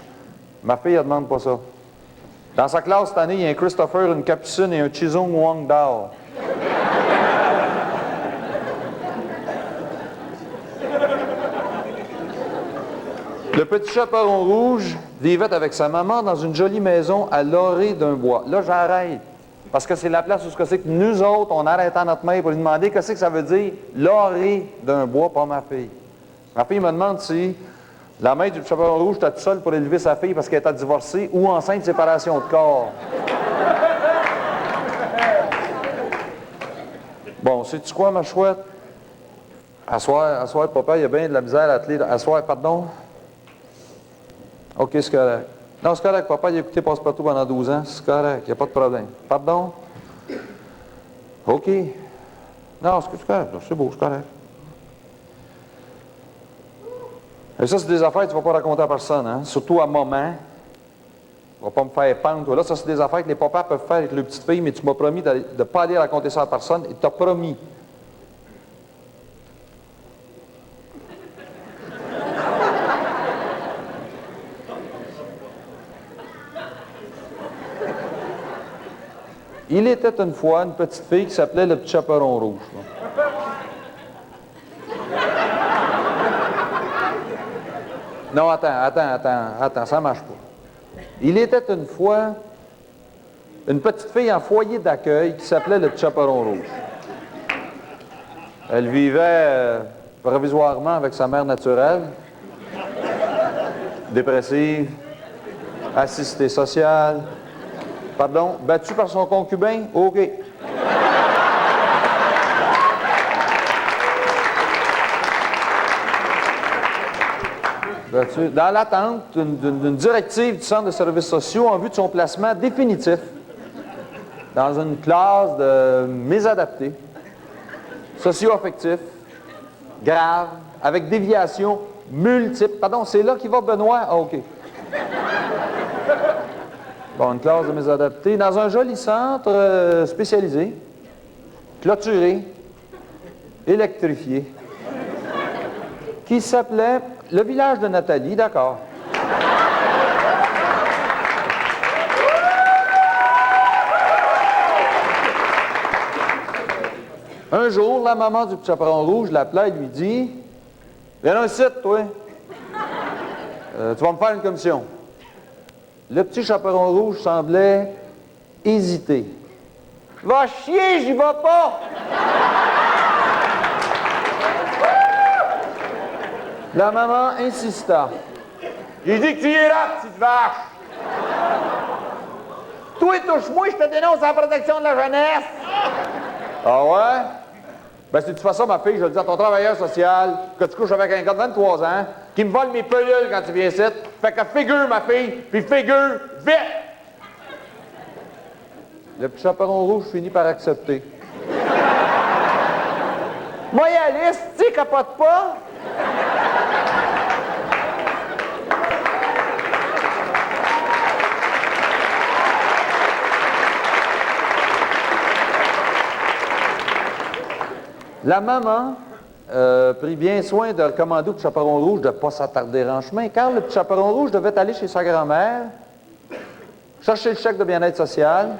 Ma fille, elle ne demande pas ça. Dans sa classe, cette année, il y a un Christopher, une Capucine et un Chizung Wang Dao. Le petit chaperon rouge vivait avec sa maman dans une jolie maison à l'orée d'un bois. Là, j'arrête. Parce que c'est la place où c'est que nous autres, on arrête à notre main pour lui demander qu'est-ce que ça veut dire, l'orée d'un bois, pas ma fille. Ma fille me demande si la mère du chaperon rouge était toute seule pour élever sa fille parce qu'elle était divorcée ou enceinte de séparation de corps. Bon, sais-tu quoi, ma chouette? À soir, papa, il y a bien de la misère à te lire. À soir, pardon? OK, c'est correct. Non, c'est correct, papa, il a écouté Passe-Partout pendant 12 ans. C'est correct, il n'y a pas de problème. Pardon? OK. Non, c'est correct, c'est beau, c'est correct. Et ça, c'est des affaires que tu ne vas pas raconter à personne, hein? Surtout à maman. Tu ne vas pas me faire pendre, toi. Là, ça, c'est des affaires que les papas peuvent faire avec les petites filles, mais tu m'as promis de ne pas aller raconter ça à personne, et tu as promis. Il était une fois une petite fille qui s'appelait le petit chaperon rouge. Non, attends, ça marche pas. Il était une fois une petite fille en foyer d'accueil qui s'appelait le petit chaperon rouge. Elle vivait provisoirement avec sa mère naturelle, dépressive, assistée sociale. Pardon, battue par son concubin? OK. Battue. Dans l'attente d'une directive du Centre de services sociaux en vue de son placement définitif dans une classe de mésadaptés, socio-affectifs, graves, avec déviations multiples. Pardon, c'est là qu'il va Benoît? Ah, OK. Bon, une classe de mésadaptés, dans un joli centre spécialisé, clôturé, électrifié, qui s'appelait le village de Nathalie, d'accord. Un jour, la maman du petit chaperon rouge l'appela et lui dit « Viens ici, toi. Tu vas me faire une commission. » Le petit chaperon rouge semblait hésiter. « Va chier, j'y vais pas! » La maman insista. « J'ai dit que tu y es là, petite vache! »« Toi, touche-moi, je te dénonce à la protection de la jeunesse! »« Ah ouais? Ben, si tu fais ça, ma fille, je le dis à ton travailleur social, que tu couches avec un gars de 23 ans, qui me vole mes pelules quand tu viens ici. Fait que figure, ma fille, puis figure, vite! » Le petit chaperon rouge finit par accepter. « Moi, Alice, tu sais, capote pas! » La maman prit bien soin de recommander au petit chaperon rouge de ne pas s'attarder en chemin, car le petit chaperon rouge devait aller chez sa grand-mère, chercher le chèque de bien-être social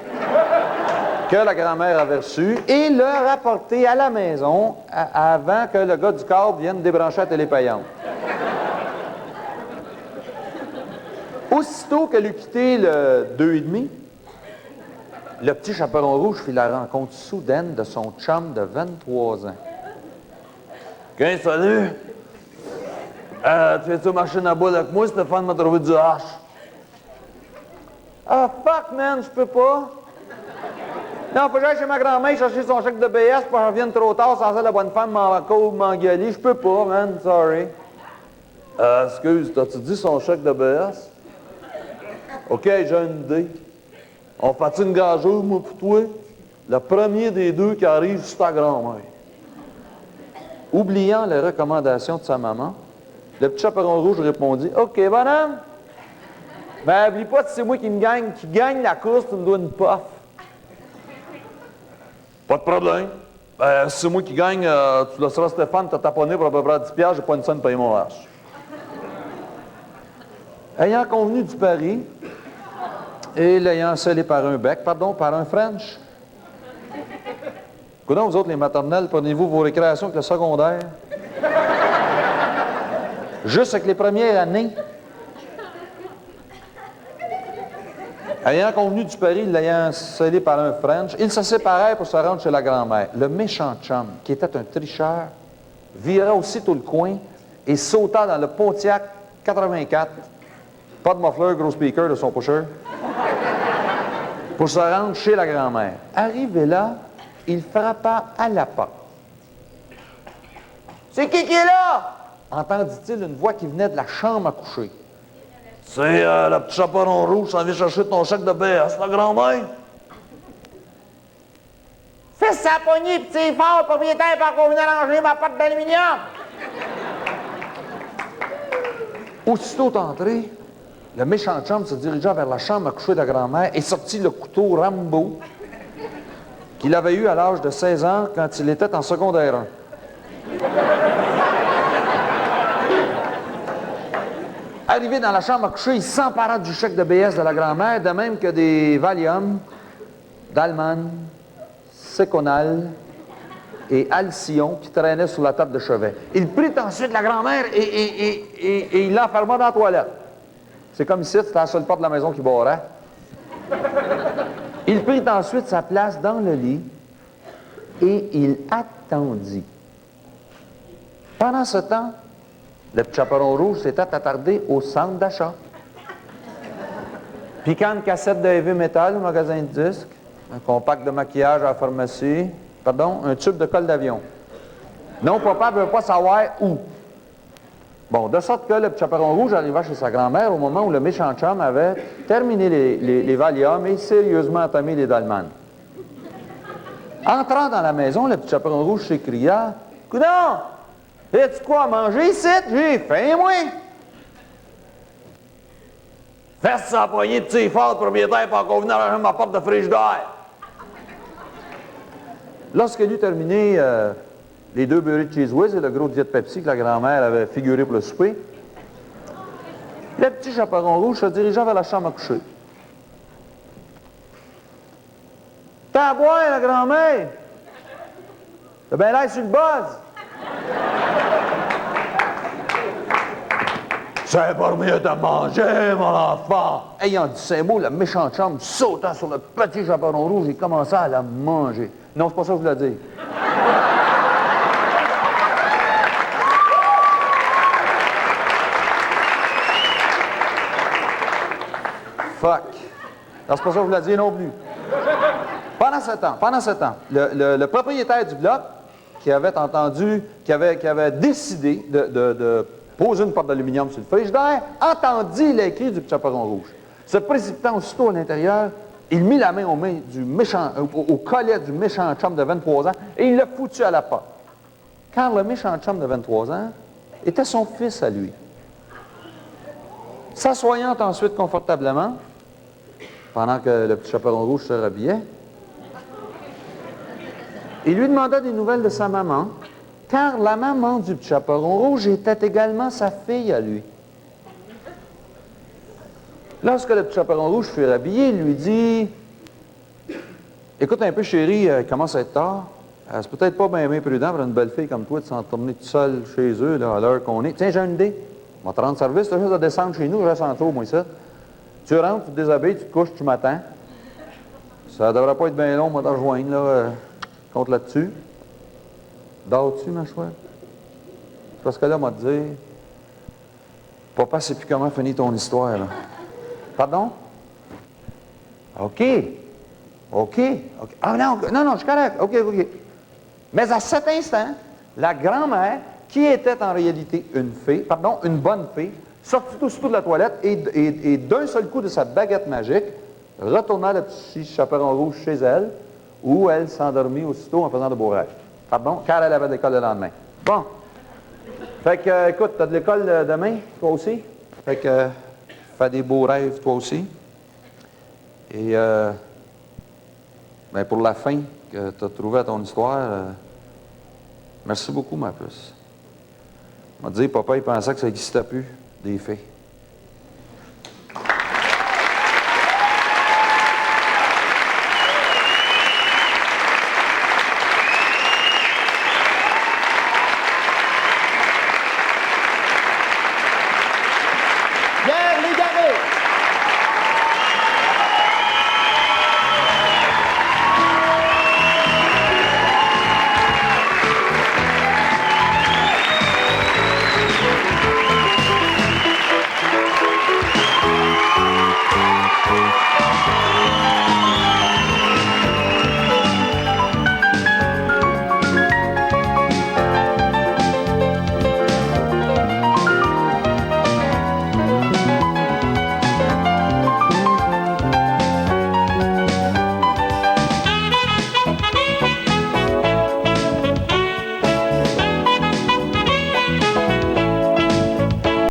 que la grand-mère avait reçu et le rapporter à la maison avant que le gars du câble vienne débrancher la télé payante. Aussitôt qu'elle eut quitté le 2,5, le petit chaperon rouge fit la rencontre soudaine de son chum de 23 ans. « OK, salut! Tu fais-tu machine à boule avec moi? Stéphane m'a trouvé du hache. »« Ah, fuck, man, je peux pas. Non, faut que j'aille chez ma grand-mère chercher son chèque de BS pour que je revienne trop tard sans ça, la bonne femme m'engueuler. Je peux pas, man, sorry. »« Excuse, t'as-tu dit son chèque de BS? »« OK, j'ai une idée. On fait une gageuse, moi, pour toi? Le premier des deux qui arrive, c'est ta grand-mère. » Oubliant les recommandations de sa maman, le petit chaperon rouge répondit « OK, bonhomme. Mais oublie pas que c'est moi qui gagne la course, tu me dois une puff. »« Pas de problème. Ben, si c'est moi qui gagne, tu laisseras Stéphane te taponner pour à peu près 10 $, j'ai pas une scène de payer mon hache. » Ayant convenu du pari, et l'ayant scellé par un French. Coudonc, vous autres, les maternelles, prenez-vous vos récréations avec le secondaire? Juste avec les premières années. Ayant convenu du pari, l'ayant scellé par un French, ils se séparèrent pour se rendre chez la grand-mère. Le méchant chum, qui était un tricheur, vira aussitôt le coin et sauta dans le Pontiac 84, pas de muffler, gros speaker de son pusher, pour se rendre chez la grand-mère. Arrivé là, il frappa à la porte. « C'est qui est là? » entendit-il une voix qui venait de la chambre à coucher. « C'est le petit chaperon rouge, ça vient chercher ton chèque de BS, la grand-mère. »« Fais sa poignée, petit fort, propriétaire, par qu'on venait ranger ma pâte d'aluminium. » Aussitôt entré, le méchant chum se dirigea vers la chambre à coucher de la grand-mère et sortit le couteau Rambo qu'il avait eu à l'âge de 16 ans quand il était en secondaire 1. Arrivé dans la chambre à coucher, il s'empara du chèque de BS de la grand-mère, de même que des Valium, Dalman, Seconal et Alcyon qui traînaient sur la table de chevet. Il prit ensuite la grand-mère et il l'enferma dans la toilette. C'est comme ici, c'était la seule porte de la maison qui barrait. Il prit ensuite sa place dans le lit et il attendit. Pendant ce temps, le petit chaperon rouge s'était attardé au centre d'achat. Piquant une cassette de heavy metal au magasin de disques, un compact de maquillage à la pharmacie, un tube de colle d'avion. Non, papa ne veut pas savoir où. Bon, de sorte que le petit chaperon rouge arriva chez sa grand-mère au moment où le méchant chum avait terminé les Valium et sérieusement entamé les Dalman. Entrant dans la maison, le petit chaperon rouge s'écria « Coudonc! As-tu quoi à manger ici? J'ai faim, moi! » « Fais sa poignée de petit fort, propriétaire, pour qu'on vienne arranger ma porte de frigidaire. » Lorsqu'elle eut terminé les 2 beurrés de Cheese Whiz et le gros Diet Pepsi que la grand-mère avait figuré pour le souper, le petit chaperon rouge se dirigea vers la chambre à coucher. « T'as à boire, la grand-mère? T'as bien l'air sur le buzz. » C'est pas mieux de manger, mon enfant! Ayant dit ces mots, le méchant chum sauta sur le petit chaperon rouge et commença à la manger. Non, c'est pas ça que je voulais dire. Fuck. Non, c'est pas ça que je voulais dire non plus. Pendant ce temps, le propriétaire du bloc, qui avait entendu, qui avait décidé de poser une porte d'aluminium sur le frigidaire, entendit les cris du petit chaperon rouge. Se précipitant aussitôt à l'intérieur, il mit la main au collet du méchant chum de 23 ans et il le foutu à la porte. Car le méchant chum de 23 ans était son fils à lui. S'assoyant ensuite confortablement, pendant que le petit chaperon rouge se rhabillait, il lui demanda des nouvelles de sa maman, car la maman du petit chaperon rouge était également sa fille à lui. Lorsque le petit chaperon rouge fut rhabillé, il lui dit « Écoute un peu, chérie, il commence à être tard. C'est peut-être pas bien prudent pour une belle fille comme toi de s'en tourner toute seule chez eux là, à l'heure qu'on est. Tiens, j'ai une idée. On va te rendre service, tu as juste à descendre chez nous, je reste en tour, moi, ça. Tu rentres, tu te déshabilles, tu te couches, tu m'attends. Ça devrait pas être bien long, moi, de rejoindre, là. Compte là-dessus. Dors-tu, ma chouette? Parce que là, m'a dit, papa sait plus comment finir ton histoire, là. Pardon? OK. Ah non, je suis correct. OK. Mais à cet instant, la grand-mère, qui était en réalité une bonne fée, sortit aussitôt de la toilette et d'un seul coup de sa baguette magique, retourna le petit chaperon rouge chez elle, où elle s'endormit aussitôt en faisant de beaux rêves. Pardon? Car elle avait de l'école le lendemain. Bon. Fait que, écoute, t'as de l'école demain, toi aussi? Fait que, fais des beaux rêves, toi aussi. Et, ben pour la fin que tu as trouvée à ton histoire, merci beaucoup, ma puce. On m'a dit, papa, il pensait que ça n'existait plus, des fées.